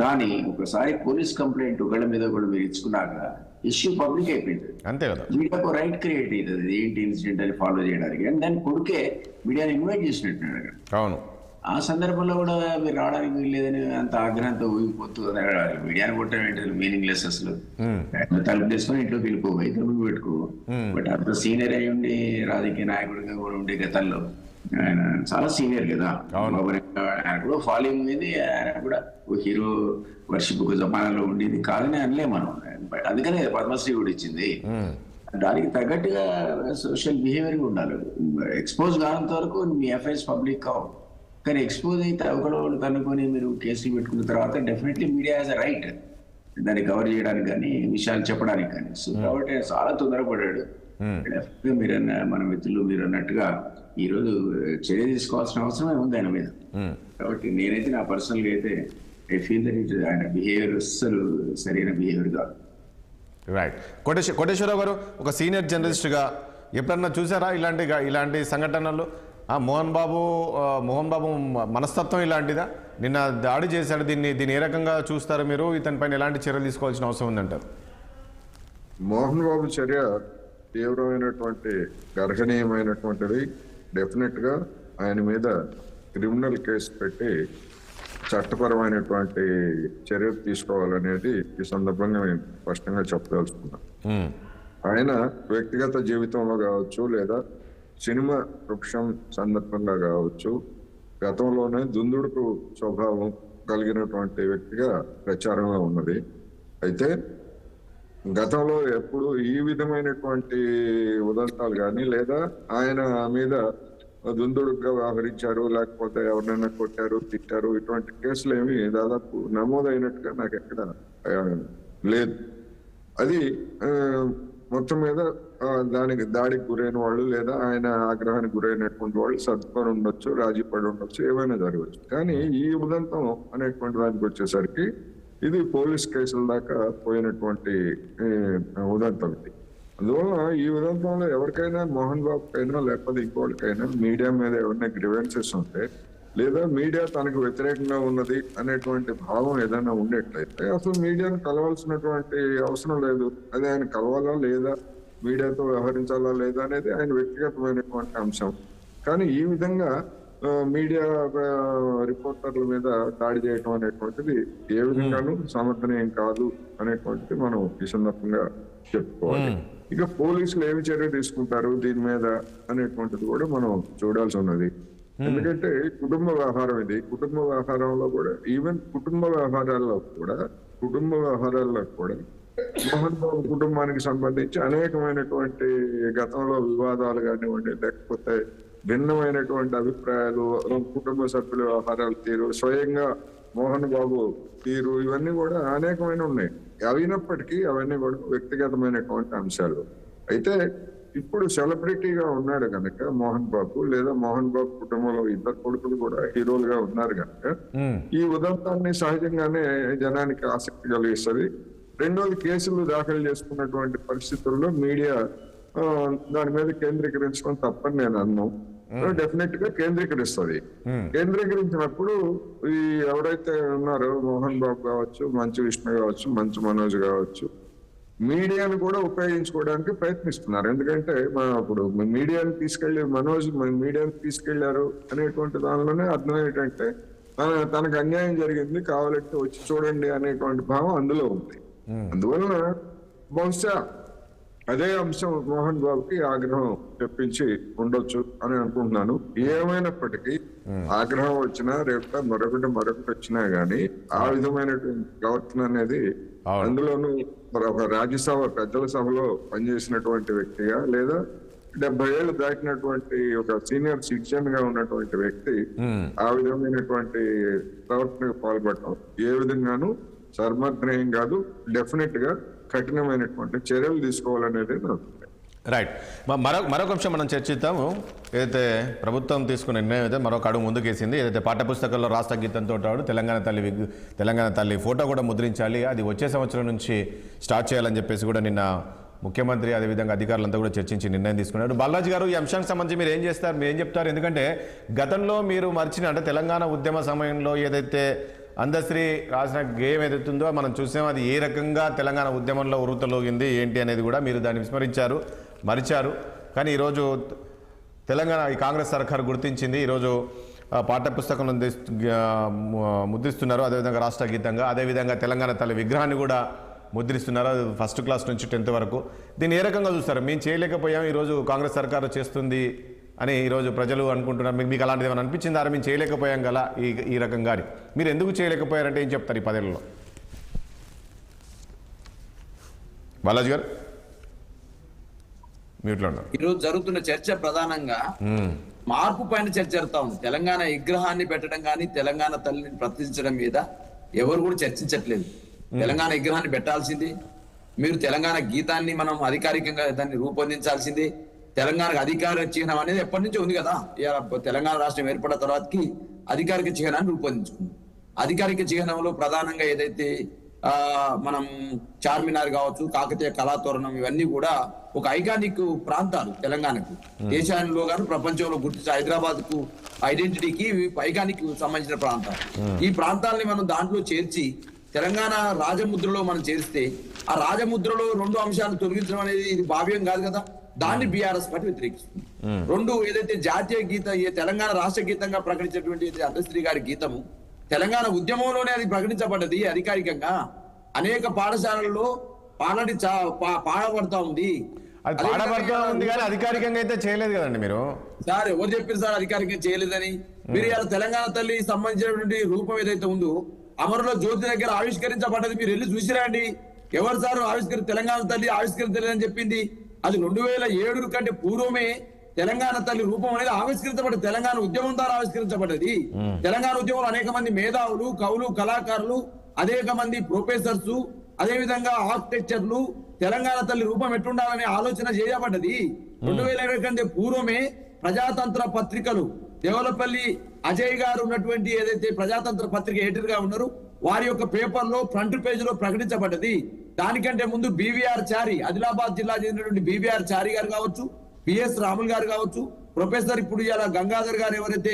కానీ ఒకసారి పోలీస్ కంప్లైంట్ ఒకళ్ళ మీద ఒకళ్ళు మీరు ఇచ్చుకున్నాక ఇష్యూ పబ్లిక్ అయిపోయింది, అంతే కదా. మీడియాకు రైట్ క్రియేట్ అవుతుంది ఏంటి ఇన్సిడెంట్ అని ఫాలో చేయడానికి. అండ్ దాని కొడుకే మీడియాని ఇన్వైట్ చేసినట్టున్నాడు. అవును, ఆ సందర్భంలో కూడా మీరు రావడానికి వీల్లేదని అంత ఆగ్రహంతో ఊగిపోతూ మీడియాని కొట్టడం ఏంటి, మీనింగ్లెస్ అసలు. తలుపు తీసుకొని ఇంట్లోకి వెళ్ళిపోయి తలుపు పెట్టుకో. బట్ అంత సీనియర్ అయి ఉండి రాజకీయ నాయకుడిగా కూడా ఉండే గతంలో ఆయన చాలా సీనియర్ కదా, ఆయన కూడా ఫాలోయింగ్ ఉంది, ఆయన కూడా హీరో వర్షిప్ ఒక జమానాలో ఉండేది కాదని అనలే మనం. అందుకనే పద్మశ్రీ కూడా ఇచ్చింది. దానికి తగ్గట్టుగా సోషల్ బిహేవియర్ ఉండాలి. ఎక్స్పోజ్ కానంత వరకు మీ ఎఫ్ఐఆర్స్ పబ్లిక్ కావు, కానీ ఎక్స్పోజ్ అయితే ఒకళ్ళు కనుక్కొని మీరు కేసులు పెట్టుకున్న తర్వాత definitely media has a right దాన్ని కవర్ చేయడానికి కానీ, విషయాలు చెప్పడానికి కానీ. సో కాబట్టి చాలా తొందరపడ్డాడు. మీరన్న మన మిత్రులు మీరు అన్నట్టుగా ఈ రోజు చర్య తీసుకోవాల్సిన అవసరమే ఉంది ఆయన మీద. కాబట్టి నేనైతే నా పర్సనల్ గా అయితే ఐ ఫీల్ దట్ ఇట్ ఆయన బిహేవియర్ అస్సలు సరైన బిహేవియర్ కాదు. రైట్. కోటేశ్వరరావు గారు, ఒక సీనియర్ జర్నలిస్ట్గా ఎప్పుడన్నా చూసారా ఇలాంటి సంఘటనలు? మోహన్ బాబు మనస్తత్వం ఇలాంటిదా? నిన్న దాడి చేశాడు, దీన్ని ఏ రకంగా చూస్తారు మీరు? ఇతని పైన ఎలాంటి చర్యలు తీసుకోవాల్సిన అవసరం ఉందంటారు? మోహన్ బాబు చర్య తీవ్రమైనటువంటి గర్హనీయమైనటువంటిది. డెఫినెట్ గా ఆయన మీద క్రిమినల్ కేసు పెట్టి చట్టపరమైనటువంటి చర్యలు తీసుకోవాలనేది ఈ సందర్భంగా నేను స్పష్టంగా చెప్పదలుచుకున్నాను. ఆయన వ్యక్తిగత జీవితంలో కావచ్చు, లేదా సినిమా వృక్షం సందర్భంగా కావచ్చు, గతంలోనే దుందుడుకు స్వభావం కలిగినటువంటి వ్యక్తిగా ప్రచారంలో ఉన్నది. అయితే గతంలో ఎప్పుడు ఈ విధమైనటువంటి ఉదంతాలు కానీ, లేదా ఆయన మీద దుందుడుగా వ్యవహరించారు, లేకపోతే ఎవరినైనా కొట్టారు, తిట్టారు, ఇటువంటి కేసులు ఏమి దాదాపు నమోదైనట్టుగా నాకు ఎక్కడ లేదు. అది మొత్తం మీద దాడికి గురైన వాళ్ళు, లేదా ఆయన ఆగ్రహానికి గురైనటువంటి వాళ్ళు సర్దుకొని ఉండొచ్చు, రాజీ పడి ఉండొచ్చు, ఏమైనా జరగవచ్చు. కానీ ఈ ఉదంతం అనేటువంటి దానికి వచ్చేసరికి ఇది పోలీస్ కేసుల దాకా పోయినటువంటి ఉదంతం ఇది. అందువల్ల ఈ ఉదంతంలో ఎవరికైనా, మోహన్ బాబుకైనా లేకపోతే ఇంకోటికైనా, మీడియా మీద ఎవరైనా గ్రివెన్సెస్ ఉంటే, లేదా మీడియా తనకు వ్యతిరేకంగా ఉన్నది అనేటువంటి భావం ఏదైనా ఉండేట్లయితే అసలు మీడియాను కలవాల్సినటువంటి అవసరం లేదు. అది ఆయన కలవాలా లేదా, మీడియాతో వ్యవహరించాలా లేదా అనేది ఆయన వ్యక్తిగతమైనటువంటి అంశం. కానీ ఈ విధంగా మీడియా రిపోర్టర్ల మీద దాడి చేయటం అనేటువంటిది ఏ విధంగానూ సమర్థనీయం కాదు అనేటువంటిది మనం ఈ సందర్భంగా చెప్పుకోవాలి. ఇక పోలీసులు ఏమి చర్య తీసుకుంటారు దీని మీద అనేటువంటిది కూడా మనం చూడాల్సి ఉన్నది. ఎందుకంటే కుటుంబ వ్యవహారం ఇది. కుటుంబ వ్యవహారంలో కూడా, ఈవెన్ కుటుంబ వ్యవహారాల్లో కూడా మోహన్ బాబు కుటుంబానికి సంబంధించి అనేకమైనటువంటి గతంలో వివాదాలు కానివ్వండి, లేకపోతే భిన్నమైనటువంటి అభిప్రాయాలు, కుటుంబ సభ్యుల వ్యవహారాల తీరు, స్వయంగా మోహన్ బాబు తీరు, ఇవన్నీ కూడా అనేకమైన ఉన్నాయి. అయినప్పటికీ అవన్నీ కూడా వ్యక్తిగతమైనటువంటి అంశాలు. అయితే ఇప్పుడు సెలబ్రిటీగా ఉన్నాడు కనుక మోహన్ బాబు, లేదా మోహన్ బాబు కుటుంబంలో 2 కొడుకులు కూడా హీరోలుగా ఉన్నారు కనుక ఈ ఉదంతాన్ని సహజంగానే జనానికి ఆసక్తి కలిగిస్తుంది. రెండోది, కేసులు దాఖలు చేసుకున్నటువంటి పరిస్థితుల్లో మీడియా దాని మీద కేంద్రీకరించడం తప్పని నేను అన్నాను. డెఫినెట్ గా కేంద్రీకరిస్తుంది. కేంద్రీకరించినప్పుడు ఈ ఎవరైతే ఉన్నారో మోహన్ బాబు కావచ్చు, మంచు విష్ణు కావచ్చు, మంచు మనోజ్ కావచ్చు, మీడియాను కూడా ఉపయోగించుకోవడానికి ప్రయత్నిస్తున్నారు. ఎందుకంటే ఇప్పుడు మీడియాను తీసుకెళ్లారు అనేటువంటి దానిలోనే అర్థం ఏంటంటే తనకు అన్యాయం జరిగింది, కావాలంటే వచ్చి చూడండి అనేటువంటి భావం అందులో ఉంది. అందువలన బహుశా అదే అంశం మోహన్ బాబుకి ఆగ్రహం తెప్పించి ఉండొచ్చు అని అనుకుంటున్నాను. ఏమైనప్పటికీ ఆగ్రహం వచ్చినా రేపు మరొకటి వచ్చినా గానీ ఆ విధమైనటువంటి ప్రవర్తన అనేది, అందులోనూ ఒక రాజ్యసభ పెద్దల సభలో పనిచేసినటువంటి వ్యక్తిగా లేదా 70 ఏళ్ళు దాటినటువంటి ఒక సీనియర్ సిటిజన్ గా ఉన్నటువంటి వ్యక్తి ఆ విధమైనటువంటి ప్రవర్తనకు పాల్పడటం ఏ విధంగానూ సర్మగ్రహం కాదు. డెఫినెట్ గా కఠినమైనటువంటి చర్యలు తీసుకోవాలనేది రైట్. మరొక అంశం మనం చర్చిద్దాము. ఏదైతే ప్రభుత్వం తీసుకున్న నిర్ణయం అయితే మరొక అడుగు ముందుకేసింది. ఏదైతే పాఠ్యపుస్తకాల్లో రాష్ట్ర గీతంతో తెలంగాణ తల్లి ఫోటో కూడా ముద్రించాలి, అది వచ్చే సంవత్సరం నుంచి స్టార్ట్ చేయాలని చెప్పేసి కూడా నిన్న ముఖ్యమంత్రి అదేవిధంగా అధికారులంతా కూడా చర్చించి నిర్ణయం తీసుకున్నారు. బాలాజీ గారు, ఈ అంశానికి సంబంధించి మీరు ఏం చెప్తారు? ఎందుకంటే గతంలో మీరు అంటే తెలంగాణ ఉద్యమ సమయంలో ఏదైతే అందశ్రీ రాసిన గేయం ఏదైతుందో మనం చూసాం, అది ఏ రకంగా తెలంగాణ ఉద్యమంలో ఉరుతలోగింది ఏంటి అనేది కూడా మీరు దాన్ని మరిచారు. కానీ ఈరోజు తెలంగాణ ఈ కాంగ్రెస్ సర్కారు గుర్తించింది. ఈరోజు పాఠ్యపుస్తకం ముద్రిస్తున్నారు, అదేవిధంగా రాష్ట్ర గీతంగా, అదేవిధంగా తెలంగాణ తల్లి విగ్రహాన్ని కూడా ముద్రిస్తున్నారు, ఫస్ట్ క్లాస్ నుంచి 10th వరకు. దీన్ని ఏ రకంగా చూస్తారు? మేము చేయలేకపోయాం, ఈరోజు కాంగ్రెస్ సర్కారు చేస్తుంది అని ఈరోజు ప్రజలు అనుకుంటున్నారు. మీకు అలాంటిది ఏమైనా అనిపించిందా? మేము చేయలేకపోయాం గల ఈ రకంగా మీరు ఎందుకు చేయలేకపోయారంటే ఏం చెప్తారు ఈ 10 ఏళ్లలో? బాలాజీ గారు మ్యూట్లో ఉన్నారు. ఈరోజు జరుగుతున్న చర్చ ప్రధానంగా మార్పు పైన చర్చ జరుగుతా ఉంది. తెలంగాణ విగ్రహాన్ని పెట్టడం కానీ తెలంగాణ తల్లిని ప్రతిష్ఠించడం మీద ఎవరు కూడా చర్చించట్లేదు. తెలంగాణ విగ్రహాన్ని పెట్టాల్సింది, మీరు తెలంగాణ గీతాన్ని మనం అధికారికంగా దాన్ని రూపొందించాల్సింది. తెలంగాణకు అధికారిక చిహ్నం అనేది ఎప్పటి నుంచో ఉంది కదా. తెలంగాణ రాష్ట్రం ఏర్పడిన తర్వాతకి అధికారిక చిహ్నాన్ని రూపొందించుకుంది. అధికారిక చిహ్నంలో ప్రధానంగా ఏదైతే మనం చార్మినార్ కావచ్చు, కాకతీయ కళాతోరణం, ఇవన్నీ కూడా ఒక ఐకానిక్ ప్రాంతాలు తెలంగాణకు. దేశంలో కానీ ప్రపంచంలో గుర్తించే హైదరాబాద్ కు ఐడెంటిటీకి ఐకానిక్ సంబంధించిన ప్రాంతాలు. ఈ ప్రాంతాలని మనం దాంట్లో చేర్చి తెలంగాణ రాజముద్రలో మనం చేరిస్తే ఆ రాజముద్రలో 2 అంశాలను తొలగించడం అనేది ఇది భావ్యం కాదు కదా. దాన్ని బీఆర్ఎస్ పార్టీ వ్యతిరేకిస్తుంది. 2 ఏదైతే జాతీయ గీత తెలంగాణ రాష్ట్ర గీతంగా ప్రకటించినటువంటి అందశ్రీ గారి గీతము తెలంగాణ ఉద్యమంలోనే అది ప్రకటించబడ్డది అధికారికంగా. అనేక పాఠశాలల్లో ఆల్రెడీ పాడబడతా ఉంది. అధికారికంగా అయితే చేయలేదు కదండి మీరు. సార్ ఎవరు చెప్పారు సార్ అధికారికంగా చేయలేదని? మీరు ఇలా తెలంగాణ తల్లి సంబంధించినటువంటి రూపం ఏదైతే ఉందో అమరుల జ్యోతి దగ్గర ఆవిష్కరించబడ్డది, మీరు వెళ్ళి చూసిరండి. ఎవరు సార్ తెలంగాణ తల్లి ఆవిష్కరించలేదని చెప్పింది? అది 2007 కంటే పూర్వమే తెలంగాణ తల్లి రూపం అనేది ఆవిష్కరించబడ్డది. తెలంగాణ ఉద్యమం ద్వారా ఆవిష్కరించబడ్డది. తెలంగాణ ఉద్యమంలో అనేక మంది మేధావులు, కవులు, కళాకారులు, అనేక మంది ప్రొఫెసర్స్, అదే విధంగా ఆర్కిటెక్చర్లు తెలంగాణ తల్లి రూపం ఎట్టుండాలనే ఆలోచన చేయబడ్డది. 2007 కంటే పూర్వమే ప్రజాతంత్ర పత్రికలు, దేవలపల్లి అజయ్ గారు ఉన్నటువంటి ఏదైతే ప్రజాతంత్ర పత్రిక ఎడిటర్ గా ఉన్నారు, వారి యొక్క పేపర్ లో ఫ్రంట్ పేజ్ లో ప్రకటించబడ్డది. దానికంటే ముందు బీవీఆర్ చారి, ఆదిలాబాద్ జిల్లా చెందినటువంటి బీవీఆర్ చారి గారు కావచ్చు, పిఎస్ రాములు గారు కావచ్చు, ప్రొఫెసర్ ఇప్పుడు ఇలా గంగాధర్ గారు ఎవరైతే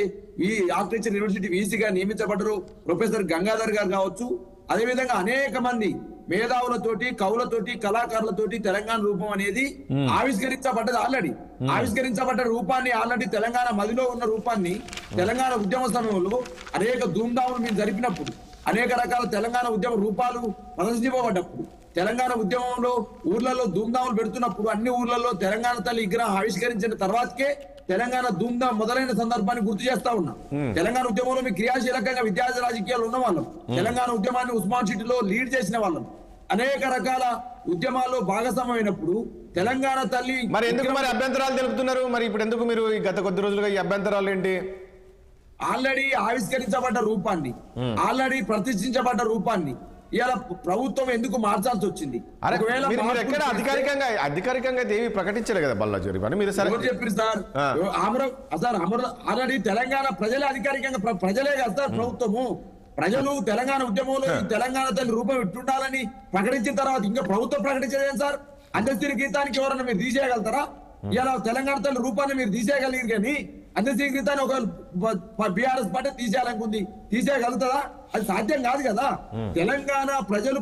ఈ ఆర్కిటెక్చర్ యూనివర్సిటీ వీసీగా నియమించబడ్డారో ప్రొఫెసర్ గంగాధర్ గారు కావచ్చు, అదేవిధంగా అనేక మంది మేధావులతోటి, కవులతోటి, కళాకారులతోటి తెలంగాణ రూపం అనేది ఆవిష్కరించబడ్డది. ఆల్రెడీ ఆవిష్కరించబడ్డ రూపాన్ని, ఆల్రెడీ తెలంగాణ మదిలో ఉన్న రూపాన్ని తెలంగాణ ఉద్యమ సమయంలో అనేక ధూమ్ధాములు మీరు జరిపినప్పుడు, అనేక రకాల తెలంగాణ ఉద్యమ రూపాలు ప్రదర్శించబడ్డప్పుడు, తెలంగాణ ఉద్యమంలో ఊర్లలో ధూమ్ధాములు పెడుతున్నప్పుడు అన్ని ఊర్లలో తెలంగాణ తల్లి విగ్రహం ఆవిష్కరించిన తర్వాతకే తెలంగాణ ధూమ్ధాం మొదలైన సందర్భాన్ని గుర్తు చేస్తా ఉన్నాం. తెలంగాణ ఉద్యమంలో మీ క్రియాశీలకంగా విద్యార్థి రాజకీయాలు ఉన్న వాళ్ళం, తెలంగాణ ఉద్యమాన్ని ఉస్మాన్ సిటీలో లీడ్ చేసిన వాళ్ళం, అనేక రకాల ఉద్యమాల్లో భాగస్వామైనప్పుడు తెలంగాణ తల్లి మరి ఎందుకు మరి అభ్యంతరాలు తెలుపుతున్నారు? మరి ఇప్పుడు ఎందుకు మీరు గత కొద్ది రోజులుగా ఈ అభ్యంతరాలు ఏంటి? ఆల్రెడీ ఆవిష్కరించబడ్డ రూపాన్ని, ఆల్రెడీ ప్రతిష్ఠించబడ్డ రూపాన్ని ఇలా ప్రభుత్వం ఎందుకు మార్చాల్సి వచ్చింది? అధికారికంగా ఏమి ప్రకటించలేదు కదా బల్లాజీ అని మీరు చెప్పారు సార్. ఆల్రెడీ తెలంగాణ ప్రజలే అధికారికంగా, ప్రజలే కదా సార్ ప్రభుత్వము. ప్రజలు తెలంగాణ ఉద్యమంలో తెలంగాణ తల్లి రూపం ఎట్టుండాలని ప్రకటించిన తర్వాత ఇంకా ప్రభుత్వం ప్రకటించలేం సార్. అందశ్రీ గీతానికి ఎవరన్నా మీరు తీసేయగలుగుతారా? ఇలా తెలంగాణ తల్లి రూపాన్ని మీరు తీసేయగలిగారు, కానీ అందశ్రీ గీతాన్ని ఒక బీఆర్ఎస్ పార్టీ తీసేయాలనుకుంది, తీసేయగలుగుతుందా? అది సాధ్యం కాదు కదా. తెలంగాణ ప్రజలు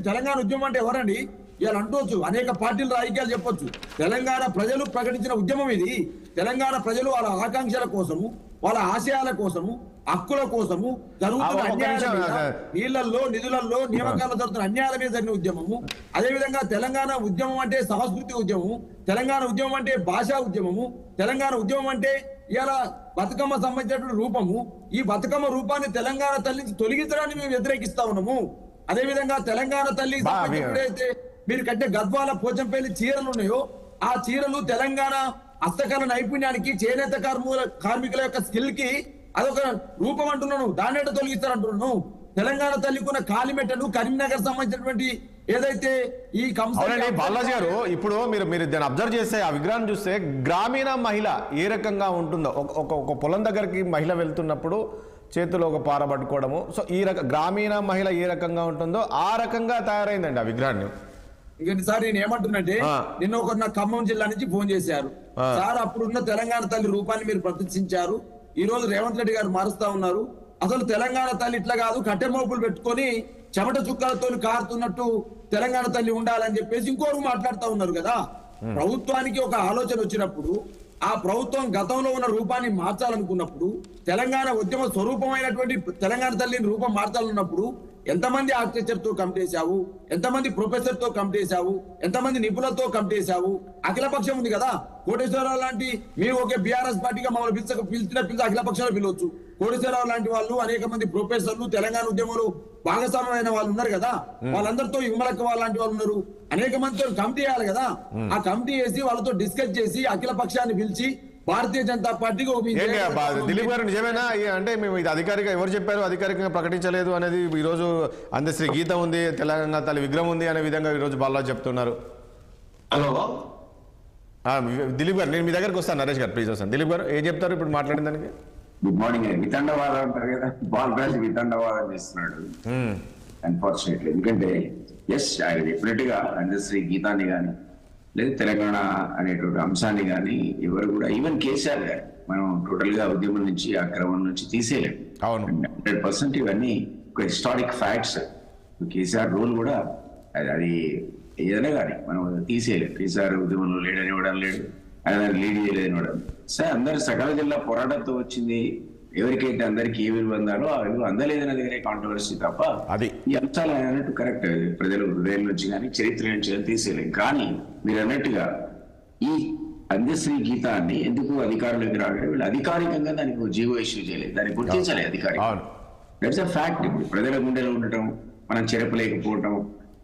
తెలంగాణ ఉద్యమం అంటే ఎవరండి? ఇవాళ అంటవచ్చు, అనేక పార్టీలు రాజకీయాలు చెప్పొచ్చు. తెలంగాణ ప్రజలు ప్రకటించిన ఉద్యమం ఇది. తెలంగాణ ప్రజలు వాళ్ళ ఆకాంక్షల కోసము, వాళ్ళ ఆశయాల కోసము, హక్కుల కోసము జరుగుతున్న అన్యాయాల మీద, నీళ్లలో, నిధులలో, నియామకాల్లో జరుగుతున్న అన్యాయాల మీద జరిగిన ఉద్యమము. అదేవిధంగా తెలంగాణ ఉద్యమం అంటే సంస్కృతి ఉద్యమము, తెలంగాణ ఉద్యమం అంటే భాషా ఉద్యమము, తెలంగాణ ఉద్యమం అంటే ఇలా బతుకమ్మ సంబంధించినటువంటి రూపము. ఈ బతుకమ్మ రూపాన్ని తెలంగాణ తల్లి తొలగించడాన్ని మేము వ్యతిరేకిస్తా ఉన్నాము. అదేవిధంగా తెలంగాణ తల్లి ఎప్పుడైతే మీరు కట్టే గద్వాల పోచంపల్లి చీరలు ఉన్నాయో, ఆ చీరలు తెలంగాణ హస్తకళ నైపుణ్యానికి, చేనేత కార్మికుల యొక్క స్కిల్ కి అదొక రూపం అంటున్నాను. దాన్ని ఎట్లా తొలగిస్తారంటున్నాను? తెలంగాణ తల్లికున్న కాలిమెట్టను కరీంనగర్ సంబంధించినటువంటి ఏదైతే ఈ బాలాజీ గారు, ఇప్పుడు మీరు దాన్ని అబ్జర్వ్ చేస్తే, ఆ విగ్రహాన్ని చూస్తే గ్రామీణ మహిళ ఏ రకంగా ఉంటుందో, ఒక పొలం దగ్గరికి మహిళ వెళ్తున్నప్పుడు చేతిలో ఒక పార పట్టుకోవడము, సో ఈ గ్రామీణ మహిళ ఏ రకంగా ఉంటుందో ఆ రకంగా తయారైందండి ఆ విగ్రహాన్ని. సార్ నేను ఏమంటున్నట్టే, నిన్న ఒక నా ఖమ్మం జిల్లా నుంచి ఫోన్ చేశారు. సార్ అప్పుడున్న తెలంగాణ తల్లి రూపాన్ని మీరు ప్రదర్శించారు, ఈ రోజు రేవంత్ రెడ్డి గారు మారుస్తా ఉన్నారు. అసలు తెలంగాణ తల్లి ఇట్లా కాదు, కట్టె మోపులు పెట్టుకొని చెమట చుక్కలతో కారుతున్నట్టు తెలంగాణ తల్లి ఉండాలని చెప్పేసి ఇంకోరు మాట్లాడుతూ ఉన్నారు కదా. ప్రభుత్వానికి ఒక ఆలోచన వచ్చినప్పుడు, ఆ ప్రభుత్వం గతంలో ఉన్న రూపాన్ని మార్చాలనుకున్నప్పుడు, తెలంగాణ ఉద్యమ స్వరూపమైనటువంటి తెలంగాణ తల్లిని రూపం మార్చాలన్నప్పుడు ఎంతమంది ఆర్కిటెక్చర్ తో కమిటీ చేశావు, ఎంతమంది ప్రొఫెసర్ తో కమిటీ చేశావు, ఎంతమంది నిపుణులతో కమిటీ చేశావు? అఖిలపక్షం ఉంది కదా, కోటేశ్వరరావు లాంటి మీరు ఒకే బీఆర్ఎస్ పార్టీగా మమ్మల్ని పిలిచి అఖిలపక్షంలో పిలవచ్చు. కోటేశ్వరరావు లాంటి వాళ్ళు, అనేక మంది ప్రొఫెసర్లు, తెలంగాణ ఉద్యమంలో భాగస్వామ్యమైన వాళ్ళు ఉన్నారు కదా, వాళ్ళందరితో విమలక్క వాళ్ళ లాంటి వాళ్ళు ఉన్నారు. అనేక మందితో కమిటీ చేయాలి కదా. ఆ కమిటీ చేసి వాళ్ళతో డిస్కస్ చేసి అఖిల పక్షాన్ని పిలిచి భారతీయ జనతా పార్టీకి దిలీప్ గారు నిజమేనా అంటే మేము ఇది అధికారిక ఎవరు చెప్పారు, అధికారికంగా ప్రకటించలేదు అనేది ఈ రోజు అందశ్రీ గీత ఉంది, తెలంగాణ తల్లి విగ్రహం ఉంది అనే విధంగా ఈ రోజు బాలాజీ చెప్తున్నారు? హలో దిలీప్ గారు, నేను మీ దగ్గరకు వస్తాను. నరేష్ గారు ప్లీజ్ వస్తాను. దిలీప్ గారు ఏం చెప్తారు ఇప్పుడు మాట్లాడిన దానికి? Good morning. వితండవాదం అంటారు కదా, బాలరాజు వితండవాదం చేస్తున్నాడు అన్ఫార్చునేట్లీ. ఎందుకంటే ఎస్, ఆయన డెఫినెట్ గా అందశ్రీ గీతాన్ని కానీ లేదా తెలంగాణ అనేటువంటి అంశాన్ని కానీ ఎవరు కూడా, ఈవెన్ కేసీఆర్ గారు మనం టోటల్ గా ఉద్యమం నుంచి, ఆ క్రమం నుంచి తీసేయలేము. 100% ఇవన్నీ ఒక హిస్టారిక్ ఫ్యాక్ట్స్. కేసీఆర్ రోల్ కూడా అది ఏదైనా కానీ మనం తీసేయలేము. కేసీఆర్ ఉద్యమంలో లేడనివ్వడం లేదు, ఆయన లీడ్ చేయలేనివ్వడం. సార్ అందరు సకల జిల్లా పోరాటంతో వచ్చింది, ఎవరికైతే అందరికి ఏ విలువ అందాలో ఆ విలువ అందలేదనే దగ్గరే కాంట్రవర్సీ తప్ప అది ఈ అంశాలు అన్నట్టు కరెక్ట్. ప్రజల హృదయం నుంచి కానీ చరిత్ర నుంచి కానీ తీసేయలేం. కానీ మీరు అన్నట్టుగా ఈ అందశ్రీ గీతాన్ని ఎందుకు అధికారులకు రావడం, వీళ్ళు అధికారికంగా దానికి జీవో ఇష్యూ చేయలేదు, దాన్ని గుర్తించలేదు అధికారికంగా. That's a fact. ఇప్పుడు ప్రజల గుండెలో ఉండటం, మనం చెరపలేకపోవటం,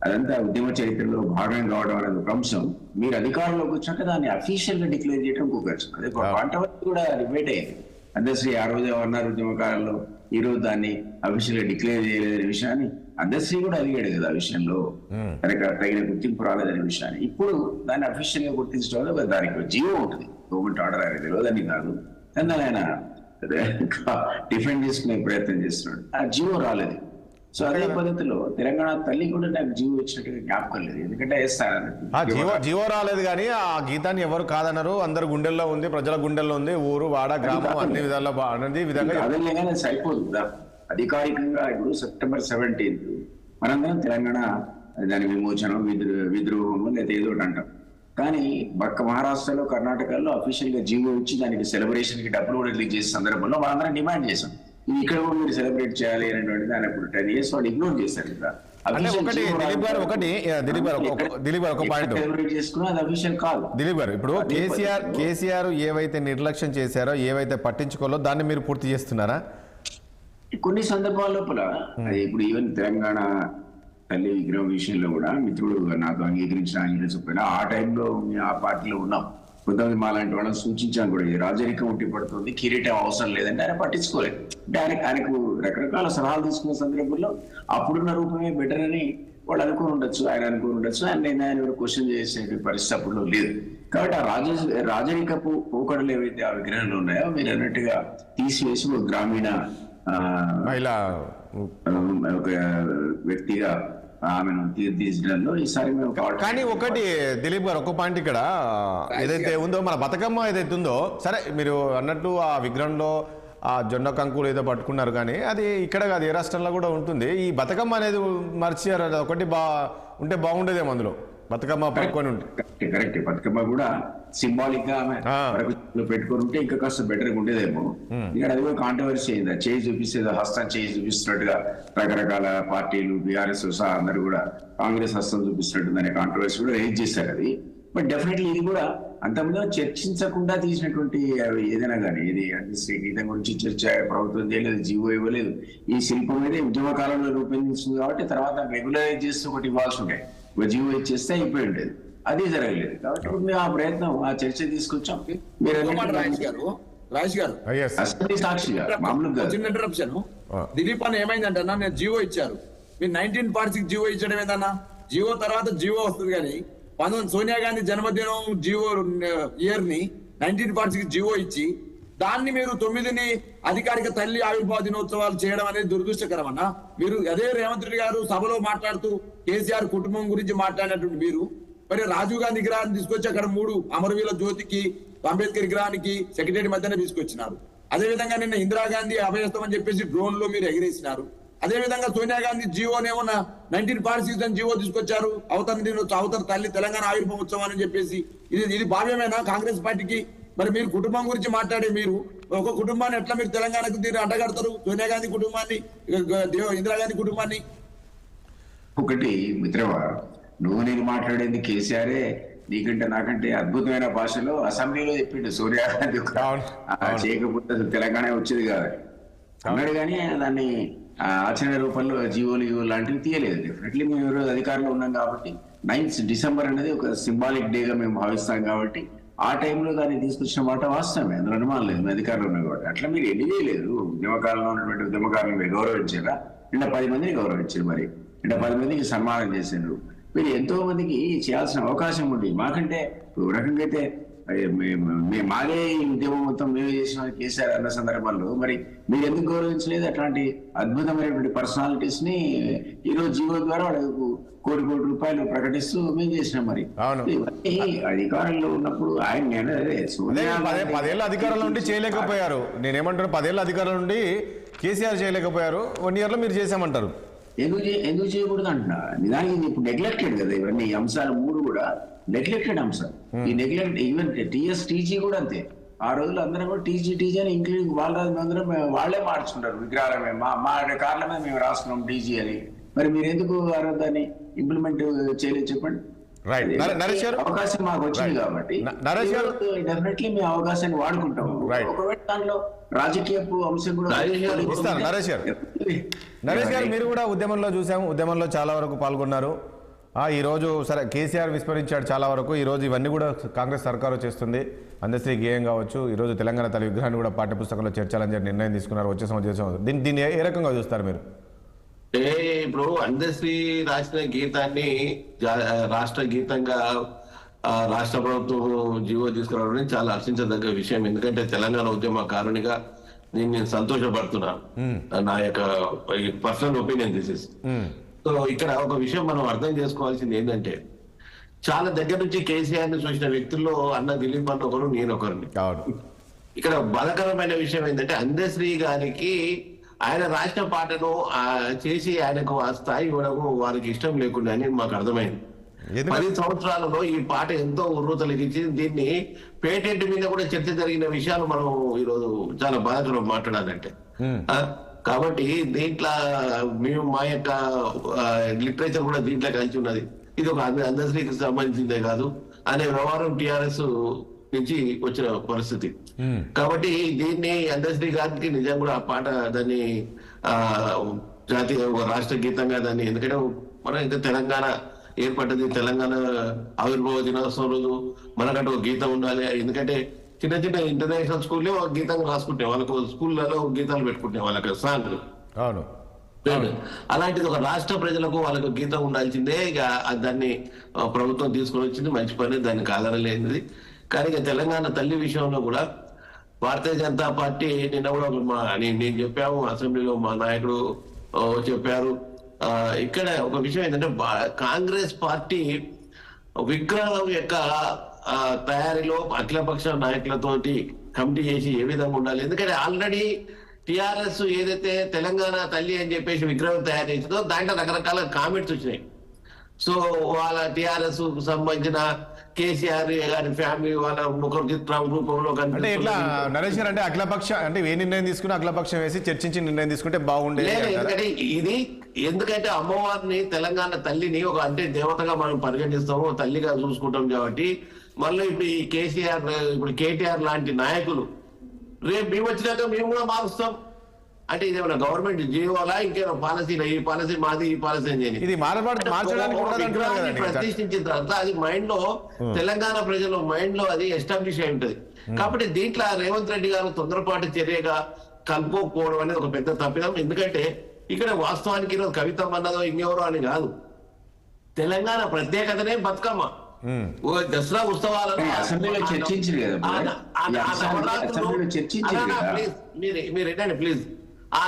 అదంతా ఉద్యమ చరిత్రలో భాగం కావడం అనేది ఒక అంశం. మీరు అధికారంలోకి వచ్చాక దాన్ని అఫీషియల్ గా డిక్లేర్ చేయడం ఇంకొక అంశం. అదే కాంట్రవర్సీ కూడా డిబేట్ అయింది. అందశ్రీ ఆ రోజు అన్నారు ఉద్యమ కాలంలో, ఈ రోజు దాన్ని అఫీషియల్ గా డిక్లేర్ చేయలేదనే విషయాన్ని అందశ్రీ కూడా అడిగాడు కదా, ఆ విషయంలో తనకు తగిన గుర్తింపు రాలేదనే విషయాన్ని. ఇప్పుడు దాన్ని అఫీషియల్ గా గుర్తించడం, దానికి జీవో ఉంటుంది, గవర్నమెంట్ ఆర్డర్ అనేది తెలియదని కాదు, కానీ ఆయన డిఫెండ్ చేసుకునే ప్రయత్నం చేస్తున్నాడు. ఆ జీవో రాలేదు. సో అదే పద్ధతిలో తెలంగాణ తల్లి కూడా నాకు జీవో ఇచ్చినట్టుగా జ్ఞాపకం లేదు. ఎందుకంటే జీవో రాలేదు, కానీ ఆ గీతాన్ని ఎవరు కాదన్నారు, అందరు గుండెల్లో ఉంది, ప్రజల గుండెల్లో ఉంది, ఊరు వాడ గ్రామం అన్ని విధాల్లో అనేది విధంగా కాదనే సరిపోదు కదా. అధికారికంగా ఇప్పుడు September 17th మనందరం తెలంగాణ దాని విమోచనం, విద్రోహము లేదా ఏదో ఒకటి అంటాం. కానీ మహారాష్ట్రలో, కర్ణాటకలో అఫీషియల్ గా జీవో ఇచ్చి దానికి సెలబ్రేషన్ కి డబ్బులు కూడా రిలీజ్ చేసే సందర్భంలో మనందరం డిమాండ్ చేశాం, ఇక్కడ కూడా మీరు సెలబ్రేట్ చేయాలి అనేటువంటి దాని అప్పుడు 10 years వాళ్ళు ఇగ్నోర్ చేశారు. ఇక్కడ దిలీప్ గారు, ఇప్పుడు కేసీఆర్ ఏవైతే నిర్లక్ష్యం చేశారో, ఏవైతే పట్టించుకోవాలో దాన్ని మీరు పూర్తి చేస్తున్నారా? కొన్ని సందర్భాల లోపల అది ఇప్పుడు ఈవెన్ తెలంగాణ తల్లి విగ్రహం విషయంలో కూడా మిత్రుడు నాకు అంగీకరించిన ఆ టైంలో ఆ పార్టీలో ఉన్నాం. కొంతమంది మాలాంటి వాళ్ళని సూచించాను కూడా, రాజరికం ఉట్టి పడుతుంది, కిరీటం అవసరం లేదంటే ఆయన పట్టించుకోలేదు. ఆయనకు రకరకాల సలహాలు తీసుకున్న సందర్భంలో అప్పుడున్న రూపమే బెటర్ అని వాళ్ళు అనుకుని ఉండొచ్చు, ఆయన అనుకుని ఉండొచ్చు. ఆయన కూడా క్వశ్చన్ చేసే పరిస్థితి అప్పుడు లేదు. కాబట్టి ఆ రాజరికపు పోకడలు ఏవైతే ఆ విగ్రహాలు ఉన్నాయో మీరు అన్నట్టుగా తీసివేసి ఒక గ్రామీణ మహిళా ఒక వ్యక్తిగా ఆమెను తీర్చిదిద్దడంలో ఈసారి మేము. కానీ ఒకటి దిలీప్ గారు, ఒక పాయింట్ ఇక్కడ ఏదైతే ఉందో మన బతుకమ్మ ఏదైతే ఉందో, సరే మీరు అన్నట్టు ఆ విగ్రహంలో ఆ జొన్న కంకులు ఏదో పట్టుకున్నారు, కానీ అది ఇక్కడ కాదు, ఏ రాష్ట్రంలో కూడా ఉంటుంది. ఈ బతుకమ్మ అనేది మర్చిపోయారు, అది ఒకటి ఉంటే బాగుండేదేమో అందులో. బతుకమ్మ పట్టుకొని ఉంటే కరెక్ట్. బతుకమ్మ కూడా సింబాలిక్ గా ఆమె పెట్టుకొని ఉంటే ఇంకా కాస్త బెటర్ గా ఉండేదేమో. ఇక్కడ అది కూడా కాంట్రవర్సీ అయింది. చేయి చూపిస్తే హస్తం చేయి చూపిస్తున్నట్టుగా రకరకాల పార్టీలు బీఆర్ఎస్ సహా అందరూ కూడా కాంగ్రెస్ హస్తం చూపిస్తున్నట్టుందనే కాంట్రవర్సీ కూడా రేజ్ చేశారు అది. బట్ డెఫినెట్లీ ఇది కూడా అంతకుముందు చర్చించకుండా తీసినటువంటి ఏదైనా కానీ ఇది శ్రీ గీతం గురించి చర్చ ప్రభుత్వం చేయలేదు, జీవో ఇవ్వలేదు. ఈ శిల్పం అనేది ఉద్యమ కాలంలో రూపొందించింది కాబట్టి తర్వాత రెగ్యులరైజ్ చేస్తూ ఒకటి ఇవ్వాల్సి ఉంటాయి. ఒక జీవో ఇచ్చేస్తే అయిపోయి ఉండేది, అది జరగలేదు. కాబట్టి ఇప్పుడు మేము ఆ ప్రయత్నం ఆ చర్చ తీసుకొచ్చాం. రాజేష్ గారు అసెంబ్లీ సాక్షిగా మామూలుగా చిన్న ఇంటరప్షన్. దిలీప్ అన్న ఏమైందంటన్నా, నేను జీవో ఇచ్చారు, మీరు 1946 జీవో ఇచ్చడం ఏందన్నా? జీవో తర్వాత జీవో వస్తుంది కానీ సోనియా గాంధీ జన్మదినం జీవో ఇయర్ ని 1946 జీవో ఇచ్చి దాన్ని మీరు 9ని అధికారిక తల్లి ఆవిర్భావ దినోత్సవాలు చేయడం అనేది దురదృష్టకరం అన్న. మీరు అదే రేవంత్ రెడ్డి గారు సభలో మాట్లాడుతూ కేసీఆర్ కుటుంబం గురించి మాట్లాడినటువంటి మీరు మరి రాజీవ్ గాంధీ విగ్రహాన్ని తీసుకొచ్చి అక్కడ 3 అమరవీరుల జ్యోతికి అంబేద్కర్ విగ్రహానికి సెక్రటరీ మధ్యనే తీసుకొచ్చినారు. అదేవిధంగా నిన్న ఇందిరాగాంధీ అభయస్థం అని చెప్పేసి డ్రోన్ లో మీరు ఎగిరేసినారు. అదేవిధంగా సోనియా గాంధీ జీవోనేమో 1946 జీవో తీసుకొచ్చారు, అవతర తల్లి తెలంగాణ ఆవిర్భావ ఉత్సవం అని చెప్పేసి. ఇది భావ్యమేనా కాంగ్రెస్ పార్టీకి? మరి మీరు కుటుంబం గురించి మాట్లాడే మీరు ఒక కుటుంబాన్ని ఎట్లా మీరు తెలంగాణకు దీన్ని అడ్డగడతారు? సోనియా గాంధీ కుటుంబాన్ని, ఇందిరాగాంధీ కుటుంబాన్ని. ఒకటి మిత్రవా, నువ్వు నేను మాట్లాడేది కేసీఆరే నీకంటే నాకంటే అద్భుతమైన భాషలో అసెంబ్లీలో చెప్పిండు సోనియా గాంధీ చేయకపోతే తెలంగాణ వచ్చేది కాదు అన్నాడు. కానీ దాన్ని ఆచరణ రూపంలో జీవోలు లాంటివి తీయలేదు. డెఫినెట్లీ మేము ఈరోజు అధికారంలో ఉన్నాం కాబట్టి 9th డిసెంబర్ అనేది ఒక సింబాలిక్ డేగా మేము భావిస్తాం కాబట్టి ఆ టైంలో దాన్ని తీసుకొచ్చిన మాట వాస్తవమే, అందులో అనుమానం లేదు. మేము అధికారంలో ఉన్నాం కాబట్టి. అట్లా మీరు ఎన్ని చేయలేదు. ఉద్యమకాలంలో ఉన్నటువంటి ఉద్యమకాలను మీరు గౌరవించారా? నిన్న 10 మందిని గౌరవించారు, మరి నిన్న 10 మందికి సన్మానం చేశారు. మీరు ఎంతో మందికి చేయాల్సిన అవకాశం ఉంది. మాకంటే ఒక రకంగా అయితే మాగే ఈ ఉద్యమం మొత్తం మేమే చేసిన కేసీఆర్ అన్న సందర్భంలో మరి మీరు ఎందుకు గౌరవించలేదు? అట్లాంటి అద్భుతమైనటువంటి పర్సనాలిటీస్ ని ఈరోజు జీవో ద్వారా వాళ్ళకు కోటి రూపాయలు ప్రకటిస్తూ మేము చేసినాం. మరి అధికారంలో ఉన్నప్పుడు ఆయన 10 ఏళ్ళ అధికారంలో ఉండి చేయలేకపోయారు. నేనేమంటాను, 10 ఏళ్ళ అధికారంలో ఉండి కేసీఆర్ చేయలేకపోయారు, 1 year లో మీరు చేసామంటారు. ఎందుకు చేయకూడదు అంటున్నా. నిజానికి ఇప్పుడు నెగ్లెక్టెడ్ కదా ఇవన్నీ అంశాలు 3 కూడా నెగ్లెక్టెడ్ అంశాలు. ఈ నెగ్లెక్ట్ ఈవెన్ టీజీ కూడా అంతే. ఆ రోజుల్లో అందరం కూడా టీజీ అని ఇంక్లూడింగ్ వాళ్ళ అందరం వాళ్ళే మార్చుకుంటారు విగ్రహాలు. మా కార్ల మీద మేము రాసుకున్నాం టీజీ అని. మరి మీరు ఎందుకు దాన్ని ఇంప్లిమెంట్ చేయలేదు చెప్పండి? అవకాశం మాకు వచ్చింది కాబట్టి డెఫినెట్లీ మేము అవకాశాన్ని వాడుకుంటాము. ఒకవేళ దానిలో రాజకీయపు అంశం కూడా. నరేష్ గారు, మీరు కూడా ఉద్యమంలో చూసాము, ఉద్యమంలో చాలా వరకు పాల్గొన్నారు. ఈరోజు సరే కేసీఆర్ విస్మరించాడు చాలా వరకు. ఈరోజు ఇవన్నీ కూడా కాంగ్రెస్ సర్కారు చేస్తుంది. అందశ్రీ గేయం కావచ్చు, ఈరోజు తెలంగాణ తల్లి విగ్రహాన్ని కూడా పాఠ్యపుస్తకంలో చేర్చాలని చెప్పి నిర్ణయం తీసుకున్నారు. వచ్చే సంవత్సరం దీన్ని ఏ రకంగా చూస్తారు మీరు? ఇప్పుడు అందశ్రీ రాసిన గీతాన్ని రాష్ట్ర గీతంగా రాష్ట్ర ప్రభుత్వం జీవో తీసుకురావడం చాలా హర్షించదగ్గ విషయం. ఎందుకంటే తెలంగాణ ఉద్యమకారునిగా నేను సంతోషపడుతున్నాను. నా యొక్క personal opinion this is. So ఇక్కడ ఒక విషయం మనం అర్థం చేసుకోవాల్సింది ఏంటంటే, చాలా దగ్గర నుంచి కేసీఆర్ ని చూసిన వ్యక్తుల్లో అన్న దిలీప్ అన్న ఒకరు, నేను ఒకరిని. ఇక్కడ బాధాకరమైన విషయం ఏంటంటే, అందశ్రీ గారికి ఆయన రాసిన పాటను చేసి ఆయనకు ఆ స్థాయి ఇవ్వడం వారికి ఇష్టం లేకుండా అని మాకు అర్థమైంది. 10 సంవత్సరాలలో ఈ పాట ఎంతో ఉర్రూతలకిచ్చి దీన్ని పేటెంట్ మీద కూడా చర్చ జరిగిన విషయాలు మనం ఈరోజు చాలా బాధాకరం మాట్లాడాలంటే. కాబట్టి దీంట్లో మేము మా యొక్క లిటరేచర్ కూడా దీంట్లో కలిసి ఉన్నది. ఇది ఒక అందశ్రీకి సంబంధించిందే కాదు అనే వ్యవహారం టిఆర్ఎస్ నుంచి వచ్చిన పరిస్థితి. కాబట్టి దీన్ని అందశ్రీ గారికి నిజంగా కూడా ఆ పాట దాన్ని జాతీయ రాష్ట్ర గీతంగా దాన్ని, ఎందుకంటే మనం ఇంకా తెలంగాణ ఏర్పడ్డది, తెలంగాణ ఆవిర్భావ దినోత్సవం రోజు మనకంటే ఒక గీతం ఉండాలి. ఎందుకంటే చిన్న చిన్న ఇంటర్నేషనల్ స్కూల్లో ఒక గీతం రాసుకుంటే వాళ్ళకు స్కూళ్ళలో గీతాలు పెట్టుకుంటే వాళ్ళకి సాంగ్. అలాంటిది ఒక రాష్ట్ర ప్రజలకు వాళ్ళకు గీతం ఉండాల్సిందే. ఇక దాన్ని ప్రభుత్వం తీసుకొని వచ్చింది, మంచి పని, దానికి ఆధారలేనిది. కానీ ఇక తెలంగాణ తల్లి విషయంలో కూడా భారతీయ జనతా పార్టీ నిన్న కూడా నేను చెప్పాము, అసెంబ్లీలో మా నాయకుడు చెప్పారు. ఇక్కడ ఒక విషయం ఏంటంటే, కాంగ్రెస్ పార్టీ విగ్రహం యొక్క తయారీలో అఖిలపక్ష నాయకులతోటి కమిటీ చేసి ఏ విధంగా ఉండాలి. ఎందుకంటే ఆల్రెడీ టిఆర్ఎస్ ఏదైతే తెలంగాణ తల్లి అని చెప్పేసి విగ్రహం తయారు చేసిందో దాంట్లో రకరకాల కామెంట్స్ వచ్చినాయి. సో వాళ్ళ టిఆర్ఎస్ సంబంధించిన కేసీఆర్ గారి ఫ్యామిలీ వాళ్ళ ముఖ చిత్రం రూపంలో అంటే ఇట్లా నరేష్ గారు అంటే అఖిలపక్ష అంటే ఏ నిర్ణయం తీసుకుని అఖిలపక్షం వేసి చర్చించి నిర్ణయం తీసుకుంటే బాగుండేది. ఎందుకంటే ఎందుకంటే అమ్మవారిని తెలంగాణ తల్లిని ఒక అంటే దేవతగా మనం పరిగణిస్తాము, తల్లిగా చూసుకుంటాం కాబట్టి మళ్ళీ ఇప్పుడు ఈ కేసీఆర్ ఇప్పుడు కేటీఆర్ లాంటి నాయకులు రేపు మేము వచ్చినాక మేము కూడా మారుస్తాం అంటే ఇదేమన్నా గవర్నమెంట్ జీవోలా ఇంకేమో పాలసీలా, ఈ పాలసీ మాది ఈ పాలసీ అని ఇది ప్రతిష్ఠించిన తర్వాత అది మైండ్ లో తెలంగాణ ప్రజల మైండ్ లో అది ఎస్టాబ్లిష్ అయి ఉంటది. కాబట్టి దీంట్లో రేవంత్ రెడ్డి గారు తొందరపాటు చర్యగా కలుపుకోకపోవడం అనేది ఒక పెద్ద తప్పిదం. ఎందుకంటే ఇక్కడ వాస్తవానికి ఈరోజు కవిత అన్నదో ఇంకెవరో అని కాదు, తెలంగాణ ప్రత్యేకతనే బతుకమ్మ. దసరా ఉత్సవాలను అసెంబ్లీలో చర్చించారు కదా, మీరు ఏంటండి ప్లీజ్ ఆ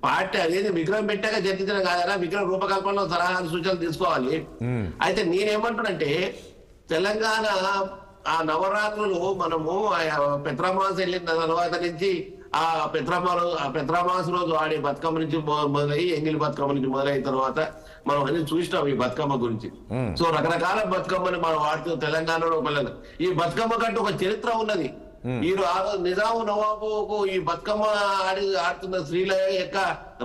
పార్టీ అనేది విగ్రహం పెట్టాక చర్చించడం కాదరా, విగ్రహం రూపకల్పనలో సలహాలు సూచనలు తీసుకోవాలి. అయితే నేనేమంటానంటే తెలంగాణ ఆ నవరాత్రులు మనము పెత్రమాస వెళ్ళిన తర్వాత నుంచి ఆ పెత్రమాస రోజు ఆడే బతుకమ్మ నుంచి మొదలయ్యి ఎంగిలి బతుకమ్మ నుంచి మొదలైన తర్వాత మనం అన్ని చూసినాం ఈ బతుకమ్మ గురించి. సో రకరకాల బతుకమ్మని మనం వాడుతూ తెలంగాణలో ఈ బతుకమ్మ కంటే ఒక చరిత్ర ఉన్నది. ఈ నిజాము నవాబుకు ఈ బతుకమ్మ ఆడుతున్న స్త్రీల యొక్క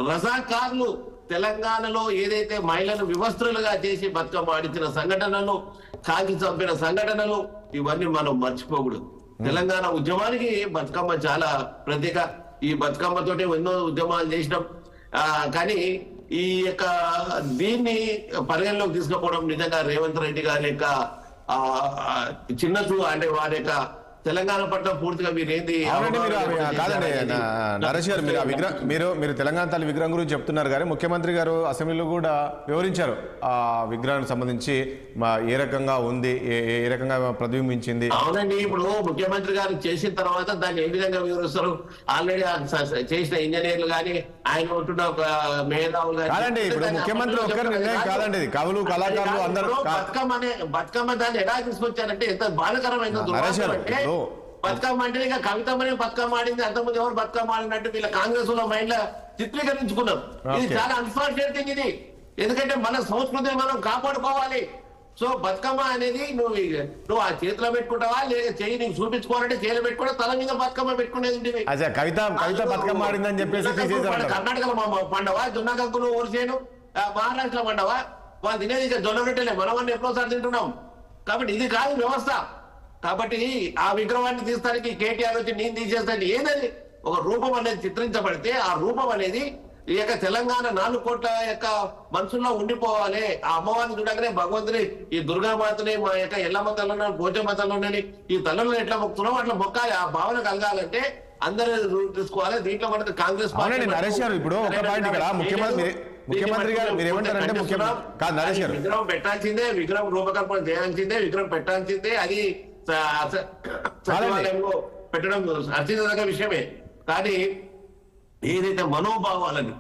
రజాకారులు తెలంగాణలో ఏదైతే మహిళలను వివస్త్రులుగా చేసి బతుకమ్మ ఆడించిన సంఘటనలు, కాకి చంపిన సంఘటనలు ఇవన్నీ మనం మర్చిపోకూడదు. తెలంగాణ ఉద్యమానికి బతుకమ్మ చాలా ప్రత్యేక. ఈ బతుకమ్మతోటి ఎన్నో ఉద్యమాలు చేసినాం. కానీ ఈ యొక్క దీన్ని పరిగణలోకి తీసుకుపోవడం నిజంగా రేవంత్ రెడ్డి గారి యొక్క చిన్నచూ అంటే వారి యొక్క తెలంగాణ పట్ల పూర్తిగా మీరేంది కాదండి నరేష్ గారు, మీరు తెలంగాణ తల్లి విగ్రహం గురించి చెప్తున్నారు కానీ ముఖ్యమంత్రి గారు అసెంబ్లీలో కూడా వివరించారు ఆ విగ్రహానికి సంబంధించి ఏ రకంగా ఉంది, ఏ రకంగా ప్రతిబింబించింది. అవునండి, ఇప్పుడు ముఖ్యమంత్రి గారు చేసిన తర్వాత దాన్ని ఏ విధంగా వివరిస్తారు? ఆల్రెడీ చేసిన ఇంజనీర్లు కానీ ఆయన ఉంటున్న మేధావులు కాదండి. ఇప్పుడు ముఖ్యమంత్రి ఒక్కరి నిర్ణయం కాదండి, కవులు కళాకారులు అందరూ బతుకమ్మ దాన్ని ఎలా తీసుకొచ్చారంటే ఎంత బాధకరమైన బతుకమ్మ అంటే ఇక కవితమ్మని బతుకమ్మ ఆడింది, అంతకుముందు ఎవరు బతుకమ్మ ఆడినట్టు వీళ్ళ కాంగ్రెస్ లో మైండ్ లో చిత్రీకరించుకున్నారు. ఇది చాలా అన్ఫార్చునేట్ థింగ్ ఇది. ఎందుకంటే మన సంస్కృతిని మనం కాపాడుకోవాలి. సో బతుకమ్మ అనేది నువ్వు ఆ చేతిలో పెట్టుకుంటావా లేదా చెయ్యి నీకు చూపించుకోవాలంటే చేతిలో పెట్టుకుంటా, తల మీద బతుకమ్మ పెట్టుకునేది కవిత బతుకమ్మ ఆడిందని చెప్పేసి కర్ణాటకలో పండవా జొన్న కంకులు ఓరిసేను, మహారాష్ట్రలో పండవా వాళ్ళు తినేది ఇక జొన్న రొట్టెలే, మనమన్నీ ఎప్పుడోసారి తింటున్నాం. కాబట్టి ఇది కాదు వ్యవస్థ. కాబట్టి ఆ విగ్రహాన్ని తీస్తానికి కేటీఆర్ వచ్చి నేను తీసేస్తాను ఏదని ఒక రూపం అనేది చిత్రించబడితే ఆ రూపం అనేది ఈ యొక్క తెలంగాణ 4 కోట్ల యొక్క మనసుల్లో ఉండిపోవాలి. ఆ అమ్మవారిని చూడగానే భగవంతుని ఈ దుర్గామాతని మా యొక్క ఎల్లమ్మ తల్లని పోచమ్మ తల్లని ఈ తల్లను ఎట్లా మొక్కుతున్నాం అట్లా మొక్కాలి. ఆ భావన కలగాలంటే అందరూ తీసుకోవాలి. దీంట్లో మనకు కాంగ్రెస్ నరేష్ గారు ఇప్పుడు ఒక పాయింట్ ఇక్కడ ముఖ్యమంత్రి గారు మీరు ఏమంటారంటే నరేష్ గారు విగ్రహం పెట్టాల్సిందే, విగ్రహం రూపకల్పన చేయాల్సిందే, విగ్రహం పెట్టాల్సిందే. అది సచివాలయంలో పెట్టడం అర్చించదగ్గ విషయమే. కానీ ఏదైతే మనోభావాలని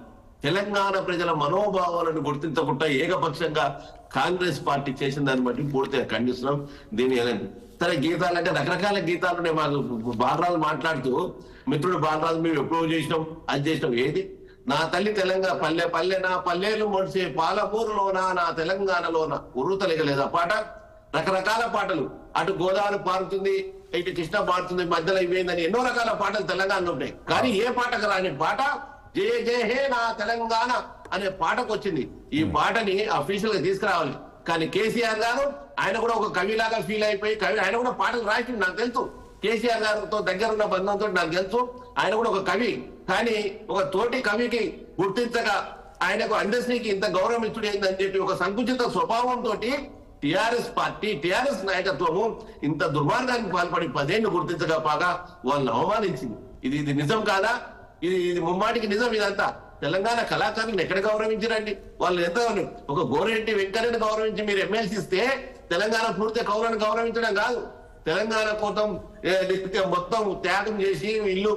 తెలంగాణ ప్రజల మనోభావాలను గుర్తించకుండా ఏకపక్షంగా కాంగ్రెస్ పార్టీ చేసిన దాన్ని బట్టి పూర్తిగా ఖండిస్తున్నాం. దీని సరే గీతాలంటే రకరకాల గీతాలు ఉన్నాయి. మాకు బాలరాజు మాట్లాడుతూ మిత్రుడు బాలరాజు మేము ఎప్పుడో చేసినాం, అది చేసినాం. ఏది నా తల్లి తెలంగాణ పల్లె పల్లె నా పల్లెలు మొడిసే పాలమూరులోనా నా తెలంగాణలోన ఉర్రుతలేగలేదా పాట. రకరకాల పాటలు, అటు గోదావరి పారుతుంది, ఇటు కృష్ణ పారుతుంది, మధ్యలో ఇవేందని ఎన్నో రకాల పాటలు తెలంగాణలో ఉంటాయి. కానీ ఏ పాటకు రాని పాట జయ జయ హే నా తెలంగాణ అనే పాటకు వచ్చింది. ఈ పాటని అఫీషియల్ గా తీసుకురావాలి. కానీ కేసీఆర్ గారు ఆయన కూడా ఒక కవిలాగా ఫీల్ అయిపోయి ఆయన కూడా పాటలు రాసింది నాకు తెలుసు. కేసీఆర్ గారితో దగ్గర ఉన్న బంధంతో నాకు తెలుసు ఆయన కూడా ఒక కవి. కానీ ఒక తోటి కవికి గుర్తించగా ఆయనకు అందరికీ ఇంత గౌరవం ఇచ్చుడు ఏందని చెప్పి ఒక సంకుచిత స్వభావంతో టిఆర్ఎస్ పార్టీ టిఆర్ఎస్ నాయకత్వము ఇంత దుర్మార్గానికి పాల్పడి 10 ఏళ్లు గుర్తించగా పాగా వాళ్ళని అవమానించింది. ఇది నిజం కాదా? ఇది ముమ్మాటికి నిజం. ఇదంతా తెలంగాణ కళాకారులను ఎక్కడ గౌరవించారండి? వాళ్ళు ఎంత ఒక గోరెడ్డి వెంకన్నని గౌరవించి మీరు ఎమ్మెల్సీ ఇస్తే తెలంగాణ పూర్తి కౌలను గౌరవించడం కాదు. తెలంగాణ కోసం మొత్తం త్యాగం చేసి ఇల్లు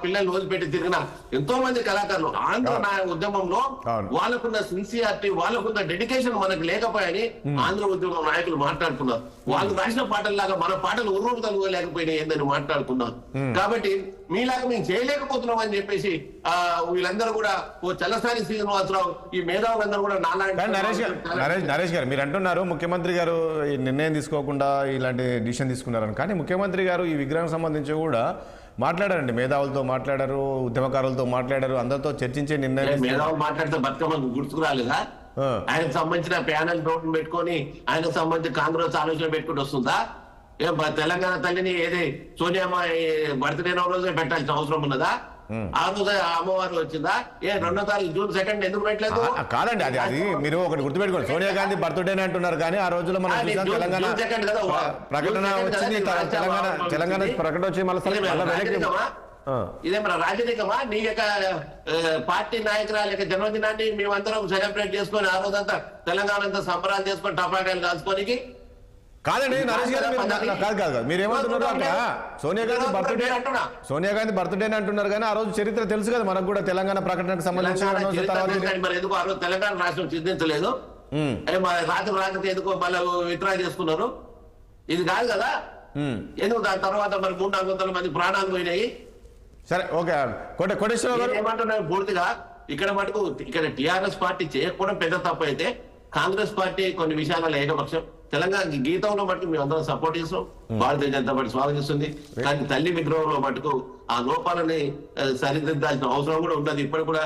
పిల్లలు వదిలిపెట్టి తిరిగిన ఎంతో మంది కళాకారులు ఆంధ్ర ఉద్యమంలో వాళ్ళకున్న సిన్సియారిటీ, వాళ్ళకున్న డెడికేషన్ మనకు లేకపోయాని ఆంధ్ర ఉద్యమం నాయకులు మాట్లాడుకున్నారు. వాళ్ళు రాసిన పాటల్లాగా మన పాటలు ఉర్రూతలు లేకపోయినాయి ఏందని మాట్లాడుకున్నారు. కాబట్టి మీలాగా మేము చేయలేకపోతున్నాం అని చెప్పేసి వీళ్ళందరూ కూడా ఓ చల్లసాని శ్రీనివాసరావు ఈ మేధావులందరూ కూడా నరేష్ గారు మీరు అంటున్నారు ముఖ్యమంత్రి గారు ఈ నిర్ణయం తీసుకోకుండా ఇలాంటి డిసిషన్ తీసుకున్నారని. కానీ ముఖ్యమంత్రి గారు ఈ విగ్రహం సంబంధించి కూడా మాట్లాడారండి, మేధావులతో మాట్లాడారు, ఉద్యమకారులతో మాట్లాడారు, అందరితో చర్చించే నిర్ణయం. మేధావులు మాట్లాడితే బతుకమ్మ గుర్తుకు రాలేదా? ఆయనకు సంబంధించిన ప్యానల్ నోట్లు పెట్టుకొని ఆయనకు సంబంధించి కాంగ్రెస్ ఆలోచన పెట్టుకుని వస్తుందా? తెలంగాణ తల్లిని ఏది సోనియామ్మ బర్త్డే రోజే పెట్టాల్సిన అవసరం ఉన్నదా? ఆ రోజు అమ్మవారు వచ్చిందా? రెండో తారీఖు జూన్ 2 ఎందుకు పెట్టలేదు? కాదండి, అది మీరు ఒకటి గుర్తుపెట్టుకోండి. సోనియా గాంధీ బర్త్డే అంటున్నారు కానీ ఆ రోజులో మనం తెలంగాణ ప్రకటన వచ్చింది, తెలంగాణ ప్రకటన వచ్చి ఇదే మన రాజకీయమా? నీ యొక్క పార్టీ నాయకురాల యొక్క జన్మదినాన్ని మేమందరం సెలబ్రేట్ చేసుకొని ఆ రోజంతా తెలంగాణ అంతా సంబరాలు చేసుకొని టపాకాయలు కాల్చుకోనికి కాదండి. నరేష్ గారు కాదు మీరేమంటున్నారు? అక్కడ సోనియా గాంధీ బర్త్డే అంటున్నారు కానీ ఆ రోజు చరిత్ర తెలుసు కదా మనకు కూడా, తెలంగాణ ప్రకటనకు సంబంధించి. మరి ఎందుకు ఆ రోజు తెలంగాణ రాష్ట్రం సిద్ధించలేదు? రాత్రి ఎందుకు మళ్ళీ విత్డ్రా చేసుకున్నారు? ఇది కాదు కదా. ఎందుకు దాని తర్వాత మరి 300-400 మంది ప్రాణాలు పోయినాయి? సరే ఓకే కోటేశ్వరరావు గారు ఏమంటున్నారు పూర్తిగా ఇక్కడ మటుకు ఇక్కడ టిఆర్ఎస్ పార్టీ చేయకపోవడం పెద్ద తప్పు అయితే కాంగ్రెస్ పార్టీ కొన్ని విషయాలలో ఏకపక్షం. తెలంగాణ గీతంలో మటుకు మేము అందరం సపోర్ట్ చేస్తాం, భారతీయ జనతా పార్టీ స్వాగతిస్తుంది. కానీ తల్లి విగ్రహంలో మటుకు ఆ లోపాలని సరిదిద్దాల్సిన అవసరం కూడా ఉన్నది. ఇప్పటికి కూడా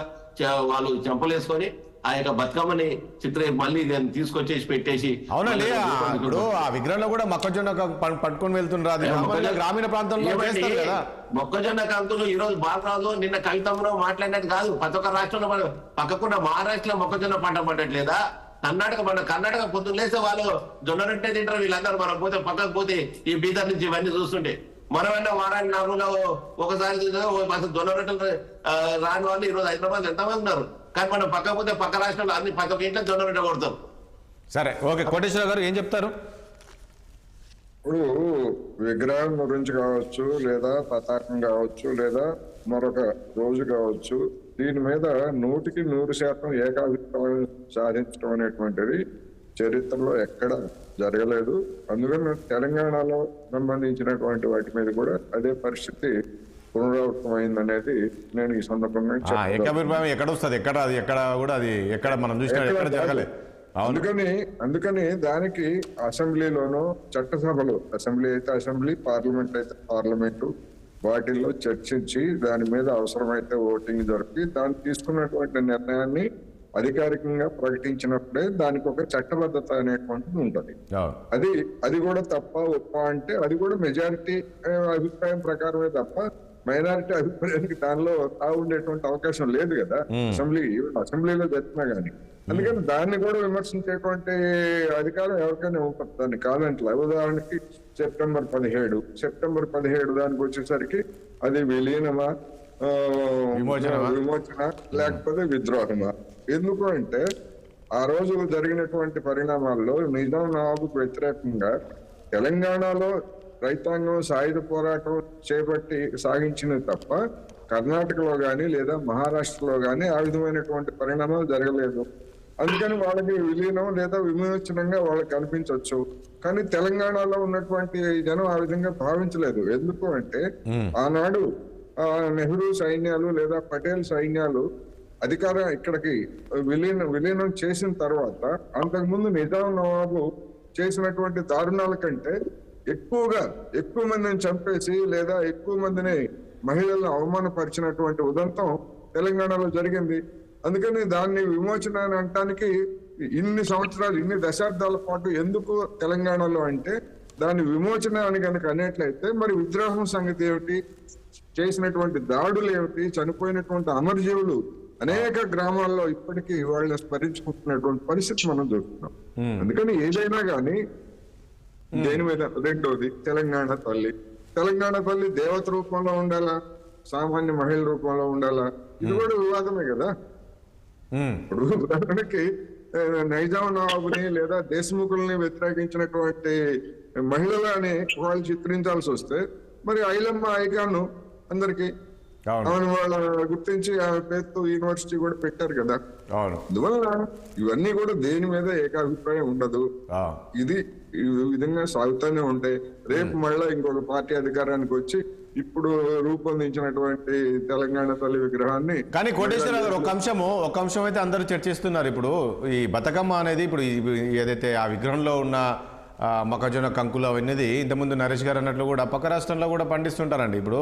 వాళ్ళు చెంపలేసుకొని ఆ యొక్క బతుకమ్మని మళ్ళీ తీసుకొచ్చేసి పెట్టేసి. అవునండి, ఇప్పుడు ఆ విగ్రహంలో కూడా మొక్కజొన్న పట్టుకొని వెళ్తున్నారు గ్రామీణ ప్రాంతంలో. మొక్కజొన్న కంకులు ఈ రోజు బాలరాజు నిన్న కవితంలో మాట్లాడినది కాదు. ప్రతి ఒక్క రాష్ట్రంలో పక్కకున్న మహారాష్ట్రలో మొక్కజొన్న పంట పడట్లేదా? కర్ణాటక పొద్దున్న లేస్తే వాళ్ళు జొన్న రొట్టె తింటారు వీళ్ళందరూ. మనం పోతే పక్కకు పోతే ఈ బీదర్ నుంచి ఇవన్నీ చూస్తుంటే మనమన్నా వారానికి 4 రోజులు ఒకసారి జొన్న రొట్టెలు రాని వాళ్ళు ఈ రోజు హైదరాబాద్ ఎంతమంది ఉన్నారు? కానీ మనం పక్క పోతే పక్క రాష్ట్రంలో అన్ని పక్క ఇంట్లో జొన్న రొట్టె కొడతాం. సరే ఓకే కోటేశ్వర గారు ఏం చెప్తారు? ఇప్పుడు విగ్రహం గురించి కావచ్చు, లేదా పతాకం కావచ్చు, లేదా మరొక రోజు కావచ్చు, దీని మీద 100% ఏకాభిప్రాయం సాధించడం అనేటువంటిది చరిత్రలో ఎక్కడ జరగలేదు. అందుకని తెలంగాణలో సంబంధించినటువంటి వాటి మీద కూడా అదే పరిస్థితి పునరావృతం అయిందనేది నేను ఈ సందర్భంగా ఏకాభిప్రాయం ఎక్కడ వస్తుంది, ఎక్కడ కూడా అది ఎక్కడ మనం చూసినా ఎక్కడ జరగలేదు. అందుకని దానికి అసెంబ్లీలోనూ చట్టసభలు, అసెంబ్లీ అయితే అసెంబ్లీ, పార్లమెంట్ అయితే పార్లమెంటు, వాటిల్లో చర్చించి దాని మీద అవసరమైతే ఓటింగ్ జరిపి దాన్ని తీసుకున్నటువంటి నిర్ణయాన్ని అధికారికంగా ప్రకటించినప్పుడే దానికి ఒక చట్టబద్ధత అనేటువంటిది ఉంటుంది. అది కూడా తప్ప ఒప్ప అంటే అది కూడా మెజారిటీ అభిప్రాయం ప్రకారమే తప్ప మైనారిటీ అభిప్రాయానికి దానిలో ఉండేటువంటి అవకాశం లేదు కదా అసెంబ్లీలో జరిపినా గానీ. అందుకని దాన్ని కూడా విమర్శించేటువంటి అధికారం ఎవరికైనా ఉంటుంది, దాన్ని కాదంటే. ఉదాహరణకి సెప్టెంబర్ 17 దానికి వచ్చేసరికి అది విలీనమా, విమోచన లేకపోతే విద్రోహమా? ఎందుకు అంటే ఆ రోజు జరిగినటువంటి పరిణామాల్లో నిజాం నవాబుకు వ్యతిరేకంగా తెలంగాణలో రైతాంగం సాయుధ పోరాటం చేపట్టి సాగించినది తప్ప కర్ణాటకలో గాని లేదా మహారాష్ట్రలో గాని ఆ విధమైనటువంటి పరిణామాలు జరగలేదు. అందుకని వాళ్ళకి విలీనం లేదా విమోచనంగా వాళ్ళకి కనిపించవచ్చు. కానీ తెలంగాణలో ఉన్నటువంటి జనం ఆ విధంగా భావించలేదు. ఎందుకు అంటే ఆనాడు నెహ్రూ సైన్యాలు లేదా పటేల్ సైన్యాలు అధికారం ఇక్కడికి విలీనం చేసిన తర్వాత అంతకుముందు నిజాం నవాబు చేసినటువంటి దారుణాల కంటే ఎక్కువ మందిని చంపేసి లేదా ఎక్కువ మందిని మహిళలను అవమానపరిచినటువంటి ఉదంతం తెలంగాణలో జరిగింది. అందుకని దాన్ని విమోచన అని అనటానికి ఇన్ని సంవత్సరాలు, ఇన్ని దశాబ్దాల పాటు ఎందుకు తెలంగాణలో అంటే దాని విమోచన అని కనుక అనేట్లయితే మరి విద్రోహం సంగతి ఏమిటి, చేసినటువంటి దాడులు ఏమిటి, చనిపోయినటువంటి అమరజీవులు అనేక గ్రామాల్లో ఇప్పటికీ వాళ్ళని స్మరించుకుంటున్నటువంటి పరిస్థితి మనం చూస్తున్నాం. అందుకని ఏదైనా కానీ దేని మీద, రెండోది తెలంగాణ తల్లి దేవత రూపంలో ఉండాలా, సామాన్య మహిళ రూపంలో ఉండాలా? ఇది కూడా వివాదమే కదా. ఇప్పుడు ఉదాహరణకి నైజాం నవాబుని లేదా దేశముఖుల్ని వ్యతిరేకించినటువంటి మహిళలని వాళ్ళు చిత్రించాల్సి వస్తే మరి ఐలమ్మ ఐకాన్ అందరికి అవును. ఆమెను వాళ్ళ గుర్తించి ఆమె పేరుతో యూనివర్సిటీ కూడా పెట్టారు కదా. అవును. అందువల్ల ఇవన్నీ కూడా దేని మీద ఏకాభిప్రాయం ఉండదు. ఆ. ఇది ఈ విధంగా సాగుతూనే ఉంటాయి. రేపు మళ్ళా ఇంకొక పార్టీ అధికారానికి వచ్చి ఇప్పుడు రూపొందించినటువంటి తెలంగాణ తల్లి విగ్రహాన్ని కానీ కోటేశ్వరరావు గారు ఒక అంశం అయితే అందరూ చర్చిస్తున్నారు. ఇప్పుడు ఈ బతుకమ్మ అనేది ఇప్పుడు ఏదైతే ఆ విగ్రహంలో ఉన్న మొక్కజొన్న కంకులు అవన్నీ ఇంతకుముందు నరేష్ గారు అన్నట్లు కూడా పక్క రాష్ట్రంలో కూడా పండిస్తుంటారండి. ఇప్పుడు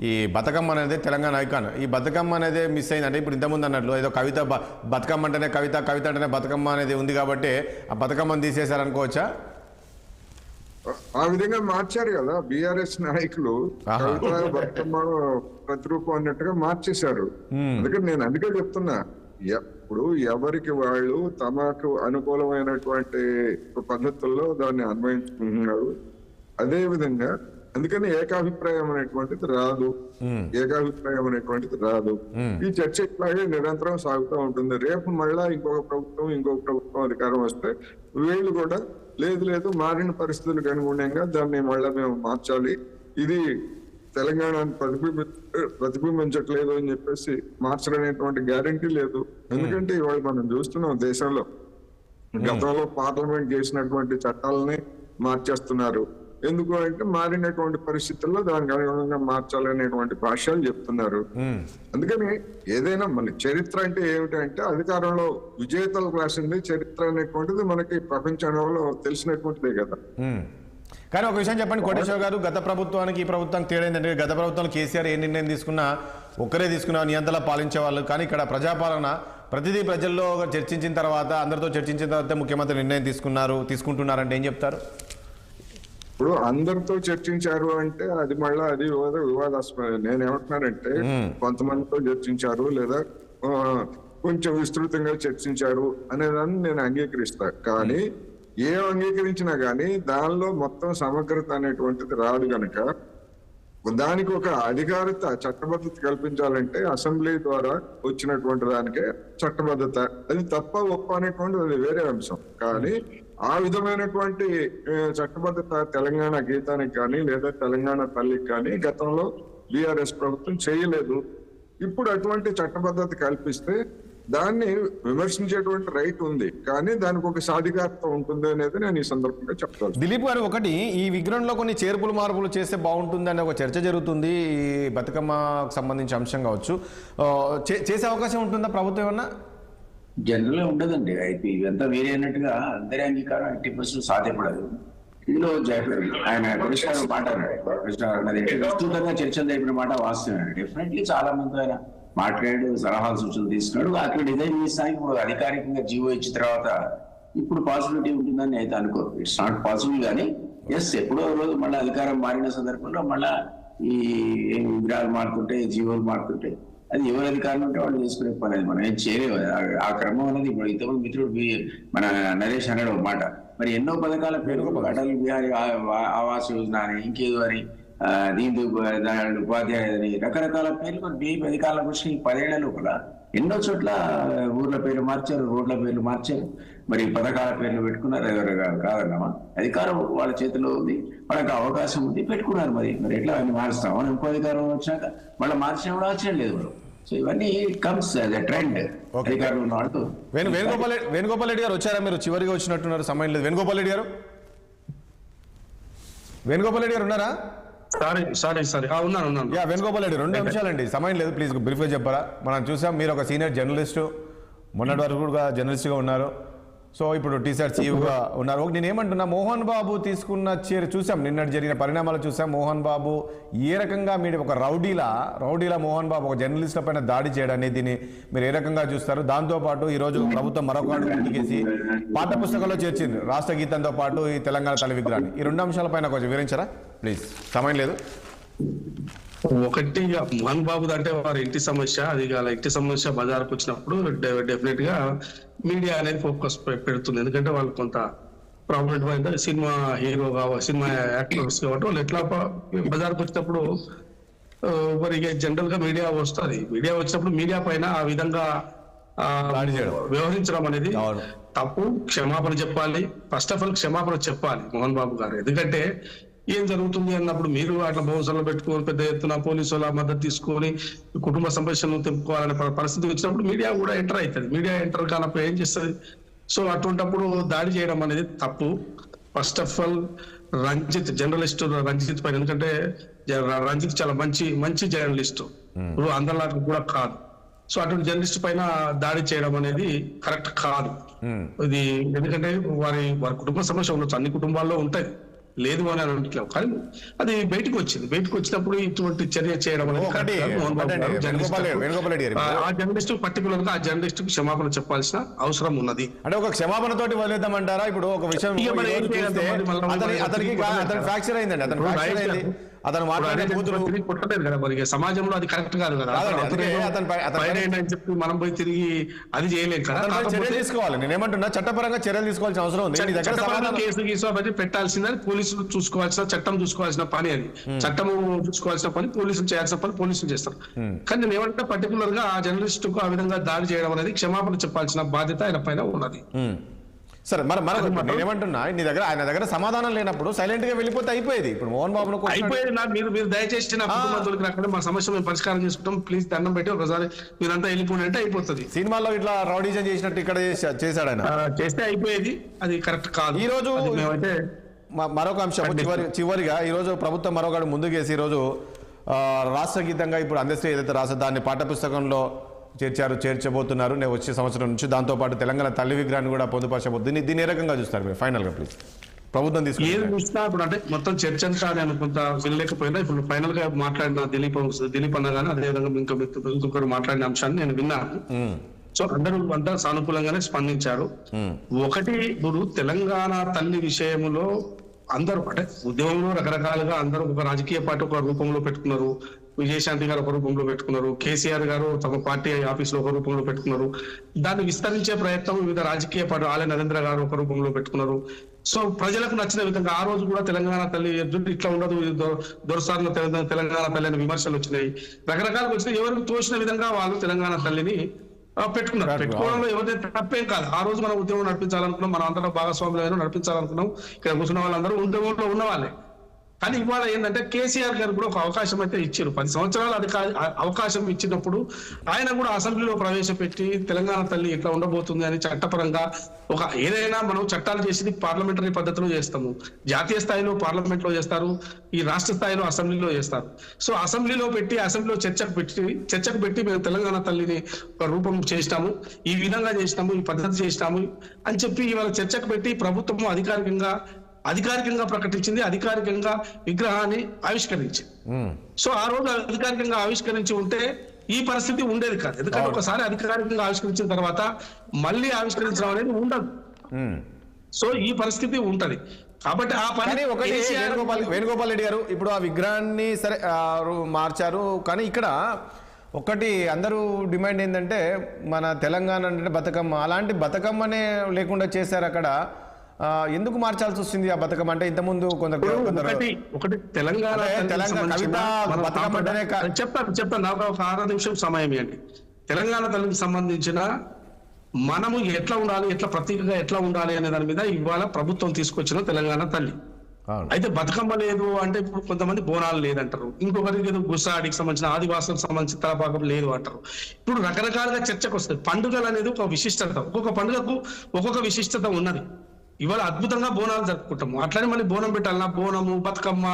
ఈ బతుకమ్మ అనేది తెలంగాణ ఐకాన్. ఈ బతుకమ్మ అనేది మిస్ అయిందంటే ఇప్పుడు ఇంతకుముందు అన్నట్లు ఏదో కవిత బతుకమ్మ అంటేనే కవిత అంటేనే బతుకమ్మ అనేది ఉంది కాబట్టి ఆ బతుకమ్మను తీసేశారనుకోవచ్చా? ఆ విధంగా మార్చారు కదా బీఆర్ఎస్ నాయకులు, కవిత బతుకమ్మ ప్రతిరూపం అన్నట్టుగా మార్చేశారు. అందుకని నేను అందుకే చెప్తున్నా, ఇప్పుడు ఎవరికి వాళ్ళు తమకు అనుకూలమైనటువంటి పద్ధతుల్లో దాన్ని అన్వయించుకుంటున్నారు. అదే విధంగా అందుకని ఏకాభిప్రాయం అనేటువంటిది రాదు. ఈ చర్చ ఇట్లాగే నిరంతరం సాగుతూ ఉంటుంది. రేపు మళ్ళా ఇంకొక ప్రభుత్వం అధికారం వస్తే వీళ్ళు కూడా లేదు మారిన పరిస్థితులకు అనుగుణంగా దాన్ని మళ్ళా మేము మార్చాలి, ఇది తెలంగాణను ప్రతిబింబించట్లేదు అని చెప్పేసి మార్చడనేటువంటి గ్యారంటీ లేదు. ఎందుకంటే ఇవాళ మనం చూస్తున్నాం దేశంలో గతంలో పార్లమెంట్ చేసినటువంటి చట్టాలని మార్చేస్తున్నారు. ఎందుకు అంటే మారినటువంటి పరిస్థితుల్లో దానికి అనుగుణంగా మార్చాలనేటువంటి భాష్యాలు చెప్తున్నారు. అందుకని ఏదైనా మన చరిత్ర అంటే ఏమిటంటే అధికారంలో విజేతలు రాసింది చరిత్ర అనేటువంటిది మనకి ప్రపంచంలో తెలిసినటువంటిదే కదా. కానీ ఒక విషయం చెప్పండి కోటేశ్వర గారు, గత ప్రభుత్వానికి ఈ ప్రభుత్వానికి తేడా ఏంటంటే గత ప్రభుత్వంలో కేసీఆర్ ఏ నిర్ణయం తీసుకున్నా ఒక్కరే తీసుకున్నా నియంత్రణ పాలించే వాళ్ళు. కానీ ఇక్కడ ప్రజాపాలన ప్రతిదీ ప్రజల్లో చర్చించిన తర్వాత అందరితో చర్చించిన తర్వాత ముఖ్యమంత్రి నిర్ణయం తీసుకుంటున్నారంటే ఏం చెప్తారు? ఇప్పుడు అందరితో చర్చించారు అంటే అది మళ్ళా అది వివాదాస్పదం. నేనేమంటున్నానంటే కొంతమందితో చర్చించారు లేదా కొంచెం విస్తృతంగా చర్చించారు అనేదాన్ని నేను అంగీకరిస్తా. కానీ ఏం అంగీకరించినా గానీ దానిలో మొత్తం సమగ్రత అనేటువంటిది రాదు కనుక దానికి ఒక అధికారిత చట్టబద్ధత కల్పించాలంటే అసెంబ్లీ ద్వారా వచ్చినటువంటి దానికే చట్టబద్ధత. అది తప్ప ఒప్ప అనేటువంటిది అది వేరే అంశం. కానీ ఆ విధమైనటువంటి చట్టబద్ధత తెలంగాణ గీతానికి కానీ లేదా తెలంగాణ తల్లికి కానీ గతంలో బీఆర్ఎస్ ప్రభుత్వం చేయలేదు. ఇప్పుడు అటువంటి చట్టబద్ధత కల్పిస్తే దాన్ని విమర్శించేటువంటి రైట్ ఉంది, కానీ దానికి ఒక సాధికారత ఉంటుంది అనేది నేను ఈ సందర్భంగా చెప్తాను. దిలీప్ గారు, ఒకటి ఈ విగ్రహంలో కొన్ని చేర్పులు మార్పులు చేస్తే బాగుంటుంది అనే ఒక చర్చ జరుగుతుంది. ఈ బతుకమ్మకు సంబంధించిన అంశం కావచ్చు, చేసే అవకాశం ఉంటుందా ప్రభుత్వం ఏమన్నా? జనరల్ గా ఉండదండి. అయితే ఇవంతా వేరే అన్నట్టుగా అందరి అంగీకారం 80% సాధ్యపడదు. ఇందులో ఆయన పరిష్కారం మాట్లాడారు, విస్తృతంగా చర్చలు జరిపిన మాట వాస్తవమే. డెఫినెట్లీ చాలా మంది ఆయన మాట్లాడు, సలహాలు సూచనలు తీసుకున్నాడు. అక్కడ డిజైన్ చేసానికి ఇప్పుడు అధికారికంగా జీవో ఇచ్చిన తర్వాత ఇప్పుడు పాసిబిలిటీ ఉంటుందని అయితే అనుకో. ఇట్స్ నాట్ పాసిబుల్ కానీ ఎస్ ఎప్పుడో రోజు మళ్ళీ అధికారం మారిన సందర్భంలో మళ్ళా ఈ విగ్రహాలు మారుతుంటాయి, జీవోలు మారుతుంటాయి. అది ఎవరు అధికారం ఉంటే వాళ్ళు చేసుకునే పని. అది మనం ఏం చేయలేవు. ఆ క్రమం అనేది ఇప్పుడు ఇంతకుముందు మిత్రుడు మన నరేష్ అన్నాడు ఒక మాట. మరి ఎన్నో పథకాల పేరు అటల్ బిహారీ ఆవాస్ యోజన అని, ఇంకేదో అని, దీని ఉపాధ్యాయ అని, రకరకాల పేర్లు అధికారులకు వచ్చి 10 ఏళ్ల లోపల ఎన్నో చోట్ల ఊర్ల పేర్లు మార్చారు, రోడ్ల పేర్లు మార్చారు, మరి పథకాల పేర్లు పెట్టుకున్నారు. ఎవరు కాదన్నామా? అధికారం వాళ్ళ చేతిలో ఉంది, వాళ్ళకి అవకాశం ఉంది, పెట్టుకున్నారు. మరి ఎట్లా అన్ని మారుస్తాం? మనం ఇంకో అధికారం వచ్చాక మళ్ళీ మార్చినా కూడా ఆశ్చర్యం లేదు వాళ్ళు. సో ఇవన్నీ కమ్స్ యాజ్ ఎ ట్రెండ్. అధికారులు ఉన్న వాళ్ళతో వేణుగోపాల్ రెడ్డి గారు వచ్చారా? మీరు చివరిగా వచ్చినట్టున్నారు, సమయం లేదు. వేణుగోపాల్ రెడ్డి గారు ఉన్నారా? వేణుగోపాల్ రెడ్డి 2 నిమిషాలండి, సమయం లేదు, ప్లీజ్ బ్రీఫ్గా చెప్పారా? మనం చూసాం మీరు ఒక సీనియర్ జర్నలిస్టు, మొన్నటి వరకు కూడా జర్నలిస్ట్గా ఉన్నారు. సో ఇప్పుడు టీసీఆర్ చీఫ్గా ఉన్నారు. నేను ఏమంటున్నా, మోహన్ బాబు తీసుకున్న చూసాం, నిన్నటి జరిగిన పరిణామాలు చూసాం. మోహన్ బాబు ఏ రకంగా మీరు ఒక రౌడీలా మోహన్ బాబు ఒక జర్నలిస్టుల పైన దాడి చేయడాన్ని దీన్ని మీరు ఏ రకంగా చూస్తారు? దాంతోపాటు ఈరోజు ప్రభుత్వం మరొక అడుగు ముందుకేసి పాఠ్య పుస్తకంలో చేర్చింది రాష్ట్ర గీతంతో పాటు ఈ తెలంగాణ తల్లి విగ్రహాన్ని. ఈ 2 అంశాలపైన కొంచెం వివరించరా ప్లీజ్? సమయం లేదు. ఒకటి మోహన్ బాబు అంటే వారి ఇంటి సమస్య, అది ఇంటి సమస్య బజార్కు వచ్చినప్పుడు డెఫినెట్ గా మీడియా అనేది ఫోకస్ పెడుతుంది. ఎందుకంటే వాళ్ళు కొంత ప్రాబ్లం అయింది. సినిమా హీరో సినిమా యాక్టర్స్ కాబట్టి వాళ్ళు ఎట్లా బజార్కు వచ్చినప్పుడు మరి జనరల్ గా మీడియా వస్తుంది. మీడియా వచ్చినప్పుడు మీడియా పైన ఆ విధంగా వ్యవహరించడం అనేది తప్పు. క్షమాపణ చెప్పాలి. ఫస్ట్ ఆఫ్ ఆల్ క్షమాపణ చెప్పాలి మోహన్ బాబు గారు. ఎందుకంటే ఏం జరుగుతుంది అన్నప్పుడు మీరు అట్లా బహుశా పెట్టుకొని పెద్ద ఎత్తున పోలీసుల మద్దతు తీసుకొని కుటుంబ సమస్యలను తెంపుకోవాలనే పరిస్థితి వచ్చినప్పుడు మీడియా కూడా ఎంటర్ అవుతుంది. మీడియా ఎంటర్ కానప్పుడు ఏం చేస్తుంది? సో అటువంటిప్పుడు దాడి చేయడం అనేది తప్పు. First of all Ranjith journalist Ranjith పైన, ఎందుకంటే రంజిత్ చాలా మంచి జర్నలిస్ట్, ఇప్పుడు అందరిలాగా కూడా కాదు. సో అటువంటి జర్నలిస్ట్ పైన దాడి చేయడం అనేది కరెక్ట్ కాదు. ఇది ఎందుకంటే వారి కుటుంబ సమస్య ఉండొచ్చు, అన్ని కుటుంబాల్లో ఉంటాయి, లేదు అని అనట్లేదు, కానీ అది బయటకు వచ్చినప్పుడు ఇటువంటి చర్య చేయడం అనేది ఆ జర్నలిస్ట్ పర్టికులర్ గా ఆ జర్నలిస్ట్ కు క్షమాపణ చెప్పాల్సిన అవసరం ఉన్నది. అంటే ఒక క్షమాపణతోటి వదిలేద్దామంటారా? ఇప్పుడు ఒక విషయం ఫ్రాక్చర్ అయిందండి, అతను కొట్టలేదు కదా, మరి సమాజంలో అది కరెక్ట్ కాదు కదా. చెప్పి మనం పోయి తిరిగి అది చేయలేం కదా. చర్యలు తీసుకోవాలి. నేనేమంటున్నా, చట్టపరంగా చర్యలు తీసుకోవాల్సిన అవసరం ఉంది. కేసు గీసు అవన్నీ పెట్టాల్సిందని పోలీసులు చూసుకోవాల్సిన, చట్టం చూసుకోవాల్సిన పని అది. చట్టం చూసుకోవాల్సిన పని పోలీసులు చేయాల్సిన పని పోలీసులు చేస్తారు. కానీ నేను ఏమంటే పర్టికులర్ గా ఆ జర్నలిస్ట్ కు ఆ విధంగా దాడి చేయడం అనేది క్షమాపణ చెప్పాల్సిన బాధ్యత ఆయన పైన ఉన్నది. సరే, నేనేమంటున్నా, ఆయన దగ్గర సమాధానం లేనప్పుడు సైలెంట్ గా వెళ్ళిపోతే అయిపోయేది. ఇప్పుడు మోహన్ బాబు అయిపోయేది. మీరు దయచేసి నా కుటుంబంలోకి అక్కడ మా సమస్య మేము పరిష్కారం చేసుకుంటాం, ప్లీజ్ దండం పెట్టి ఒకసారి మీరంతా వెళ్ళిపోయిన అంటే అయిపోతుంది. సినిమాలో ఇట్లా రౌడీజం చేసినట్టు ఇక్కడ చేశాడు ఆయన, చేస్తే అయిపోయేది. అది కరెక్ట్ కాదు. ఈ రోజు మేమైతే మరొక అంశం చివరిగా ఈ రోజు ప్రభుత్వం మరొకటి ముందుకేసి ఈ రోజు రాష్ట్ర గీతంగా ఇప్పుడు అందశ్రీ ఏదైతే రాసో దాన్ని పాఠ్యపుస్తకంలో చేర్చబోతున్నారు వచ్చే సంవత్సరం నుంచి. దాంతోపాటు తెలంగాణ తల్లి విగ్రహాన్ని కూడా పొందుపరచబోతుంది. దీన్ని ఏ రకంగా చూస్తారు మీరు ఫైనల్ గా? ప్లీజ్ ప్రభుత్వం తీసుకున్నా ఇప్పుడు అంటే మొత్తం చర్చ అంతా నేను కొంత వినలేకపోయినా ఇప్పుడు ఫైనల్ గా మాట్లాడిన దిలీప్ అన్న కానీ అదేవిధంగా ఇంకొకరు మాట్లాడిన అంశాన్ని నేను విన్నాను. సో అంతా సానుకూలంగానే స్పందించారు. ఒకటి, ఇప్పుడు తెలంగాణ తల్లి విషయంలో అందరూ అంటే ఉద్యమంలో రకరకాలుగా అందరూ ఒక రాజకీయ పార్టీ ఒక రూపంలో పెట్టుకున్నారు, విజయశాంతి గారు ఒక రూపంలో పెట్టుకున్నారు, కేసీఆర్ గారు తమ పార్టీ ఆఫీస్ లో ఒక రూపంలో పెట్టుకున్నారు. దాన్ని విస్తరించే ప్రయత్నం వివిధ రాజకీయ పార్టీ ఆలయ నరేంద్ర గారు ఒక రూపంలో పెట్టుకున్నారు. సో ప్రజలకు నచ్చిన విధంగా ఆ రోజు కూడా తెలంగాణ తల్లి ఇట్లా ఉండదు, దొరసార్లు తెలంగాణ తల్లి అనే విమర్శలు వచ్చినాయి, రకరకాలుగా వచ్చినాయి. ఎవరికి తోచిన విధంగా వాళ్ళు తెలంగాణ తల్లిని పెట్టుకున్నారు. పెట్టుకోవడంలో ఎవరైతే తప్పేం కాదు. ఆ రోజు మనం ఉద్యమం నడిపించాలనుకున్నాం, మనం అందరం భాగస్వాములు నడిపించాలనుకున్నాం. ఇక్కడ కూర్చున్న వాళ్ళందరూ ఉద్యమంలో ఉన్న వాళ్ళే. కానీ ఇవాళ ఏంటంటే కేసీఆర్ గారు కూడా ఒక అవకాశం అయితే ఇచ్చారు. 10 సంవత్సరాలు అవకాశం ఇచ్చినప్పుడు ఆయన కూడా అసెంబ్లీలో ప్రవేశపెట్టి తెలంగాణ తల్లి ఇట్లా ఉండబోతుంది అని చట్టపరంగా ఏదైనా మనం చట్టాలు చేసేది పార్లమెంటరీ పద్ధతిలో చేస్తాము. జాతీయ స్థాయిలో పార్లమెంట్ లో చేస్తారు, ఈ రాష్ట్ర స్థాయిలో అసెంబ్లీలో చేస్తారు. సో అసెంబ్లీలో చర్చకు పెట్టి మేము తెలంగాణ తల్లిని ఒక రూపం చేసినాము, ఈ విధంగా చేసినాము, ఈ పద్ధతి చేసినాము అని చెప్పి ఇవాళ చర్చకు పెట్టి ప్రభుత్వము అధికారికంగా ప్రకటించింది, అధికారికంగా విగ్రహాన్ని ఆవిష్కరించింది. సో ఆ రోజు అధికారికంగా ఆవిష్కరించి ఉంటే ఈ పరిస్థితి ఉండేది కాదు. ఎందుకంటే ఒకసారి అధికారికంగా ఆవిష్కరించిన తర్వాత మళ్ళీ ఆవిష్కరించడం అనేది ఉండదు. సో ఈ పరిస్థితి ఉంటది. కాబట్టి ఆ పని వేణుగోపాల్ రెడ్డి గారు ఇప్పుడు ఆ విగ్రహాన్ని సరే మార్చారు. కానీ ఇక్కడ ఒకటి అందరూ డిమాండ్ ఏంటంటే మన తెలంగాణ అంటే బతుకమ్మ, అలాంటి బతుకమ్మనే లేకుండా చేశారు అక్కడ. ఎందుకు మార్చాల్సి వస్తుంది ఆ బతుకమ్మ? అంటే ఇంతకుముందు ఒకటి తెలంగాణ చెప్తాను నాకు ఒక 6 నిమిషం సమయం ఇవ్వండి. తెలంగాణ తల్లికి సంబంధించిన మనము ఎట్లా ఉండాలి, ఎట్లా ప్రతీకగా ఎట్లా ఉండాలి అనే దాని మీద ఇవాళ ప్రభుత్వం తీసుకొచ్చిన తెలంగాణ తల్లి. అయితే బతుకమ్మ లేదు అంటే ఇప్పుడు కొంతమంది బోనాలు లేదంటారు, ఇంకొకరికి ఏదో గుసాడికి సంబంధించిన ఆదివాసులకు సంబంధించిన తలపాకం లేదు అంటారు. ఇప్పుడు రకరకాలుగా చర్చకు వస్తుంది. పండుగలు అనేది ఒక విశిష్టత, ఒక్కొక్క పండుగకు ఒక్కొక్క విశిష్టత ఉన్నది. ఇవాళ అద్భుతంగా బోనాలు జరుపుకుంటాము, అట్లనే మళ్ళీ బోనం పెట్టాలన్నా బోనము, బతుకమ్మ,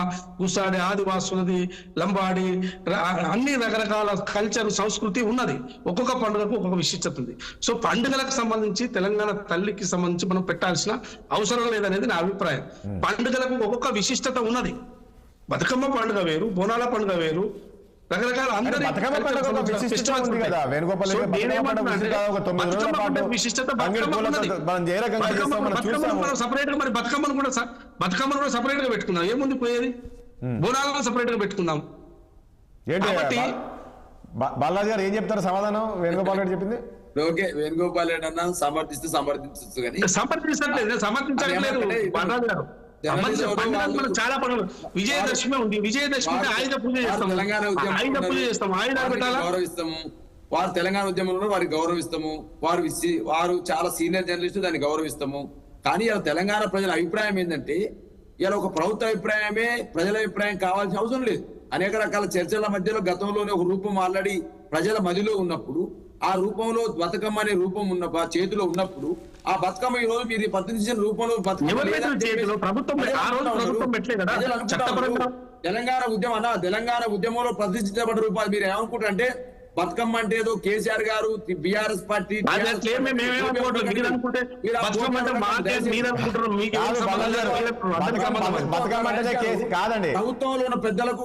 గుసాడి, ఆదివాసులది, లంబాడి, అన్ని రకరకాల కల్చర్ సంస్కృతి ఉన్నది. ఒక్కొక్క పండుగకు ఒక్కొక్క విశిష్టత ఉంది. సో పండుగలకు సంబంధించి తెలంగాణ తల్లికి సంబంధించి మనం పెట్టాల్సిన అవసరం లేదనేది నా అభిప్రాయం. పండుగలకు ఒక్కొక్క విశిష్టత ఉన్నది. బతుకమ్మ పండుగ వేరు, బోనాల పండుగ వేరు, రకరకాల అందరి బతుకమ్మను కూడా సపరేట్ గా పెట్టుకుందాం, ఏముంది పోయేది? బోనాలను సపరేట్ గా పెట్టుకుందాం. బాలాజీ గారు ఏం చెప్తారు సమాధానం? వేణుగోపాల్ రెడ్డి చెప్పింది ఓకే. వేణుగోపాల్ రెడ్డి అన్న సమర్థిస్తూ కానీ సమర్థించట్లేదు బాలాజీ గారు. చాలా పండుగలు, విజయదశమి ఉంది, విజయదశమి ఆయుధ పూజ చేస్తాం, ఆయుధ పూజ చేస్తాం, ఆయుధాలు పెట్టాలా, గౌరవిస్తాము. వారు తెలంగాణ ఉద్యమంలో వారికి గౌరవిస్తాము, వారు చాలా సీనియర్ జర్నలిస్టు, దాన్ని గౌరవిస్తాము. కానీ తెలంగాణ ప్రజల అభిప్రాయం ఏంటంటే ఇలా ఒక ప్రభుత్వ అభిప్రాయమే ప్రజల అభిప్రాయం కావాల్సిన అవసరం లేదు. అనేక రకాల చర్చల మధ్యలో గతంలోనే ఒక రూపం ఆల్రెడీ ప్రజల మధ్యలో ఉన్నప్పుడు, ఆ రూపంలో బతుకమ్మ అనే రూపం ఉన్న చేతిలో ఉన్నప్పుడు, ఆ బతుకమ్మ ఈ రోజు మీరు ప్రతినిధించిన రూపంలో తెలంగాణ ఉద్యమం అన్న, తెలంగాణ ఉద్యమంలో ప్రతిష్ఠించబడ్డ రూపాయలు మీరు ఏమనుకుంటారంటే బతుకమ్మ అంటే ఏదో కేసీఆర్ గారు బీఆర్ఎస్ పార్టీ కాదండి ప్రభుత్వంలో ఉన్న పెద్దలకు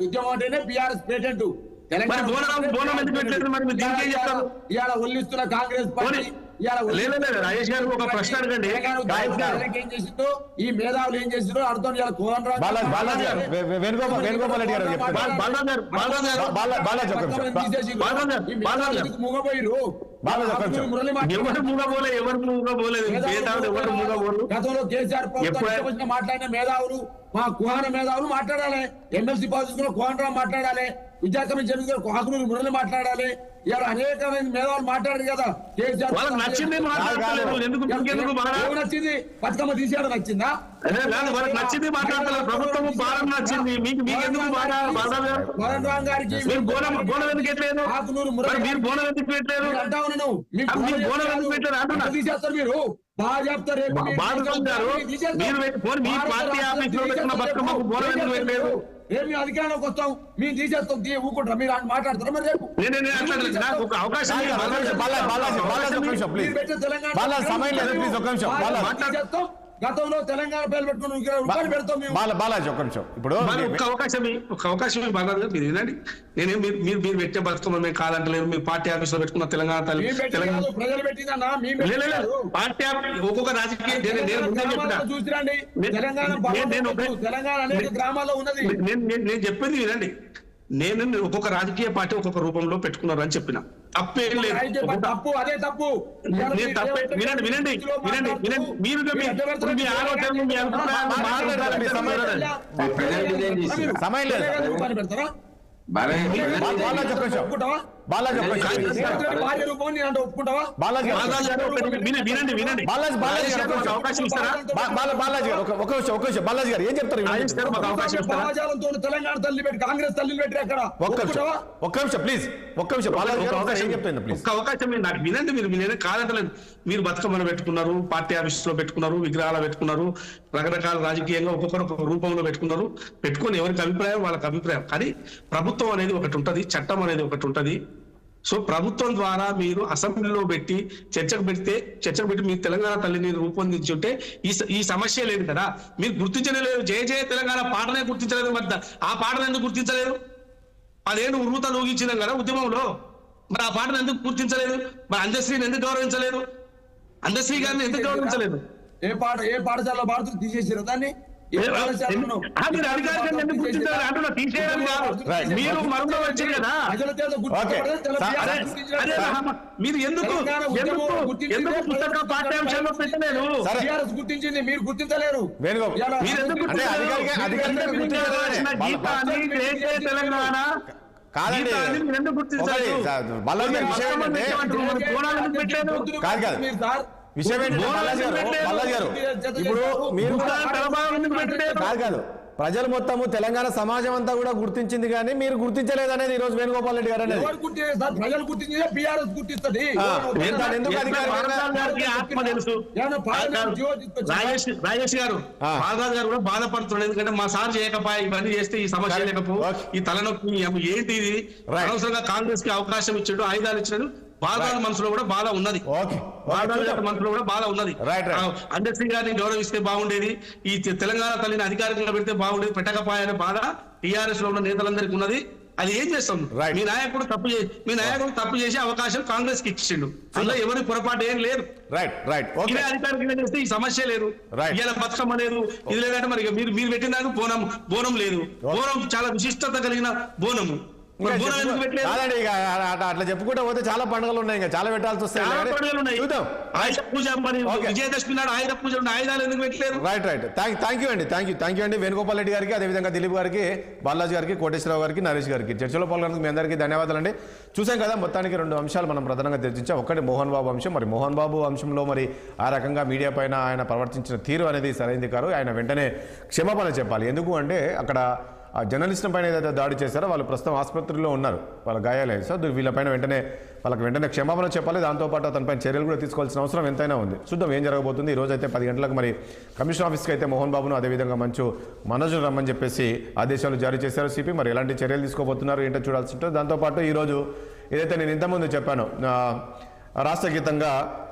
ఉద్యమం అంటేనే బీఆర్ఎస్ ప్రెసిడెంట్ ఇవాళ ఒల్లిస్తున్న కాంగ్రెస్ పార్టీ రాజేష్ గారు ఒక ప్రశ్న అడగండి. ఏం చేసిందో ఈ మేధావులు ఏం చేసిందో అర్థం మూగపోయిరు. గతంలో కేసీఆర్ మాట్లాడిన మేధావులు మా కుహాన మేధావులు మాట్లాడాలి, ఎమ్మెల్సీ పాజిషన్ కుహాన్ రావు మాట్లాడాలి, విద్యాకమిషన్ హకులు మురళి మాట్లాడాలి. ఇలా అనేకమైన మేధావులు మాట్లాడారు కదా. కేసీఆర్ నచ్చింది బతుకమ్మ తీసేయడం నచ్చిందా? నచ్చింది మాట్లాడతారు. ప్రభుత్వం బాగా నచ్చింది మీకు, మీకెందుకు తీసేస్తారు మీరు బాగా చెప్తారు. ఏమి అధికారంలోకి వస్తాం మేము తీసేస్తాం ఊకుంటారా? మీరు మాట్లాడతారా? మరి రేపు తెలంగాణ గతంలో తెలంగాణ పేరు పెట్టుకుని పెడతాం. బాలాజీ ఒక్క నిమిషం, ఇప్పుడు ఒక అవకాశం బాగా మీరు వినండి. నేనే మీరు పెట్టే బతుకమ్మ మేము కాదంటలేదు. మీరు పార్టీ ఆఫీస్ లో పెట్టుకున్న తెలంగాణ తల్లి ప్రజలు పెట్టిందన్నా పార్టీ ఒక్కొక్క రాజకీయ చూసిరండి. తెలంగాణ అనేక గ్రామాల్లో ఉన్నది. నేను చెప్పింది వినండి. నేను ఒక్కొక్క రాజకీయ పార్టీ ఒక్కొక్క రూపంలో పెట్టుకున్నారు అని చెప్పిన తప్పేం లేదు. తప్పు అదే తప్పు. వినండి వినండి వినండి వినండి. మీరు మీ ఆలోచనలు మీ అభిప్రాయాలు సమయం లేదు. అవకాశం ఇస్తారా? బాలాజీ గారు ఏం చెప్తారు? తెలంగాణ తల్లి పెట్టి కాంగ్రెస్ తల్లి పెట్టి అక్కడ ఒక్క నిమిషం ప్లీజ్, ఒక్క నిమిషం. ఒక్క అవకాశం నాకు వినండి. మీరు కాదంటలేదు. మీరు బతుకమ్మను పెట్టుకున్నారు, పార్టీ ఆఫీస్ లో పెట్టుకున్నారు, విగ్రహాలు పెట్టుకున్నారు, రకరకాల రాజకీయంగా ఒక్కొక్కరు ఒక్కొక్క రూపంలో పెట్టుకొని ఎవరికి అభిప్రాయం వాళ్ళకి అభిప్రాయం. కానీ ప్రభుత్వం అనేది ఒకటి ఉంటది, చట్టం అనేది ఒకటి ఉంటది. సో ప్రభుత్వం ద్వారా మీరు అసెంబ్లీలో పెట్టి చర్చకు పెట్టి మీరు తెలంగాణ తల్లిని రూపొందించుంటే ఈ సమస్య లేదు కదా. మీరు గుర్తించలేదు. జయ జయ తెలంగాణ పాటనే గుర్తించలేదు. మరి ఆ పాటను ఎందుకు గుర్తించలేదు? అదేంటి ఉర్రూతలు ఊగించినాం కదా ఉద్యమంలో. మరి ఆ పాటను ఎందుకు గుర్తించలేదు? మరి అందశ్రీని ఎందుకు గౌరవించలేదు? అందశ్రీ గారిని ఎందుకు గౌరవించలేదు? ఏ పాఠశాలలో పాడుతూ తీసేసారు దాన్ని? మీరు అధికారికంగా ఎందుకు గుర్తించారు అంటున్నా? తీసేయాలి కాదు. మీరు మరొక వచ్చారు కదా. మీరు ఎందుకు పుస్తక పాఠ్యాంశాల్లో పెట్టలేదు? గుర్తించింది, మీరు గుర్తించలేరు. మీరు ఎందుకు తెలంగాణ కాదండి, ఎందుకు గుర్తించాలి? విషయం ఏంటంటే బాలాజీ గారు ఇప్పుడు మీరు కాదు ప్రజలు మొత్తము తెలంగాణ సమాజం అంతా కూడా గుర్తించింది, కానీ మీరు గుర్తించలేదు అనేది ఈ రోజు వేణుగోపాల్ రెడ్డి గారు అనేది. ప్రజలు గుర్తించే బీఆర్ఎస్ గుర్తిస్తుంది. రాజేష్ గారు బాలరాజు గారు కూడా బాధపడుతున్నాడు. ఎందుకంటే మా సార్ చేయకపోయా, ఇవన్నీ చేస్తే ఈ సమస్య లేకపో, ఈ తలనొప్పి ఏంటి ఇది, అనవసరంగా కాంగ్రెస్ కి అవకాశం ఇచ్చాడు, ఆయుధాలు ఇచ్చాడు. బాలరాజు మనసులో కూడా బాధ ఉన్నది. మనసులో కూడా బాధ ఉన్నది. అందశ్రీ గారిని గౌరవిస్తే బాగుండేది, ఈ తెలంగాణ తల్లిని అధికారికంగా పెడితే బాగుండేది, పెట్టకపోయానే బాధ టీఆర్ఎస్ లో ఉన్న నేతలందరికీ ఉన్నది. అది ఏం చేస్తాం? మీ నాయకుడు తప్పు చేసే అవకాశం కాంగ్రెస్ కి ఇచ్చిండు. అందులో ఎవరి పొరపాటు ఏం లేదు. ఇదే అధికారికంగా చేస్తే ఈ సమస్య లేదు. ఇలా బతుకమ్మ లేదు, ఇది లేదంటే మరి మీరు పెట్టిన దానికి బోనం లేదు. బోనం చాలా విశిష్టత కలిగిన బోనము. ఇంకా కాదండి, ఇక అట్లా చెప్పుకుంటూ పోతే చాలా పండుగలు ఉన్నాయి, ఇంకా చాలా పెట్టాల్సి వస్తాయి. చూద్దాం. విజయదశమి నాడు ఆయుధ పూజ ఆయుధాలు ఎందుకు పెట్టలేదు? రైట్. థ్యాంక్ యూ అండి వేణుగోపాల్ రెడ్డి గారికి, అదేవిధంగా దిలీప్ గారికి, బాలాజీ గారికి, కోటేశ్వరరావు గారికి, నరేష్ గారికి చర్చలో పాల్గొన్నందుకు మీ అందరికీ ధన్యవాదాలండి. చూసాం కదా, మొత్తానికి 2 అంశాలు మనం ప్రధానంగా చర్చించాం. ఒకటి మోహన్ బాబు అంశం. మరి మోహన్ బాబు అంశంలో మరి ఆ రకంగా మీడియా పైన ఆయన ప్రవర్తించిన తీరు అనేది సరైనది కాదు. ఆయన వెంటనే క్షమాపణ చెప్పాలి. ఎందుకు అంటే అక్కడ ఆ జర్నలిస్టుల పైన ఏదైతే దాడి చేశారో వాళ్ళు ప్రస్తుతం ఆసుపత్రిలో ఉన్నారు, వాళ్ళ గాయాలయ్యాయి. సో వీళ్ళపైన వాళ్ళకి వెంటనే క్షమాపణ చెప్పాలి. దాంతోపాటు అతనిపైన చర్యలు కూడా తీసుకోవాల్సిన అవసరం ఎంతైనా ఉంది. చూద్దాం ఏం జరగబోతుంది. ఈ రోజు అయితే 10 గంటలకు మరి కమిషనర్ ఆఫీస్కి అయితే మోహన్ బాబును, అదేవిధంగా మంచు మనోజ్ను రమ్మని చెప్పేసి ఆదేశాలు జారీ చేశారు సిపి. మరి ఎలాంటి చర్యలు తీసుకోబోతున్నారు ఏంటో చూడాల్సి ఉంటుంది. దాంతోపాటు ఈరోజు ఏదైతే నేను ఇంతకుముందు చెప్పాను రాష్ట్ర గీతంగా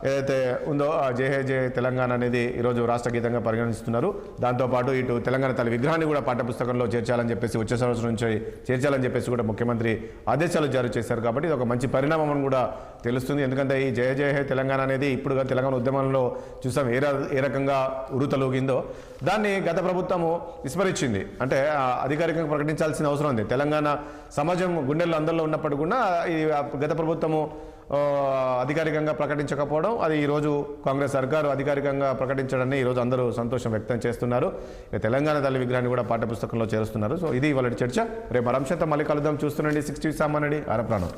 ఏదైతే ఉందో జయ హే జయ తెలంగాణ అనేది ఈరోజు రాష్ట్ర గీతంగా పరిగణిస్తున్నారు. దాంతోపాటు ఇటు తెలంగాణ తల్లి విగ్రహాన్ని కూడా పాఠ్యపుస్తకంలో చేర్చాలని చెప్పేసి వచ్చే సంవత్సరం నుంచి చేర్చాలని చెప్పేసి కూడా ముఖ్యమంత్రి ఆదేశాలు జారీ చేశారు. కాబట్టి ఇది ఒక మంచి పరిణామం అని కూడా తెలుస్తుంది. ఎందుకంటే ఈ జయ జయ హే తెలంగాణ అనేది ఇప్పుడుగా తెలంగాణ ఉద్యమంలో చూసాం ఏ రకంగా ఉరుతలూగిందో, దాన్ని గత ప్రభుత్వము విస్మరించింది. అంటే అధికారికంగా ప్రకటించాల్సిన అవసరం ఉంది. తెలంగాణ సమాజం గుండెల్లో అందరిలో ఉన్నప్పటికీ కూడా ఈ గత ప్రభుత్వము అధికారికంగా ప్రకటించకపోవడం, అది ఈరోజు కాంగ్రెస్ సర్కారు అధికారికంగా ప్రకటించడాన్ని ఈరోజు అందరూ సంతోషం వ్యక్తం చేస్తున్నారు. తెలంగాణ తల్లి విగ్రహాన్ని కూడా పాఠ్యపుస్తకంలో చేరుస్తున్నారు. సో ఇది వాళ్ళ చర్చ. రేపు మరంశంతో మళ్ళీ కలుద్దాం. చూస్తుండండి 60 సామాన్యుడి ఆరప్రాణం.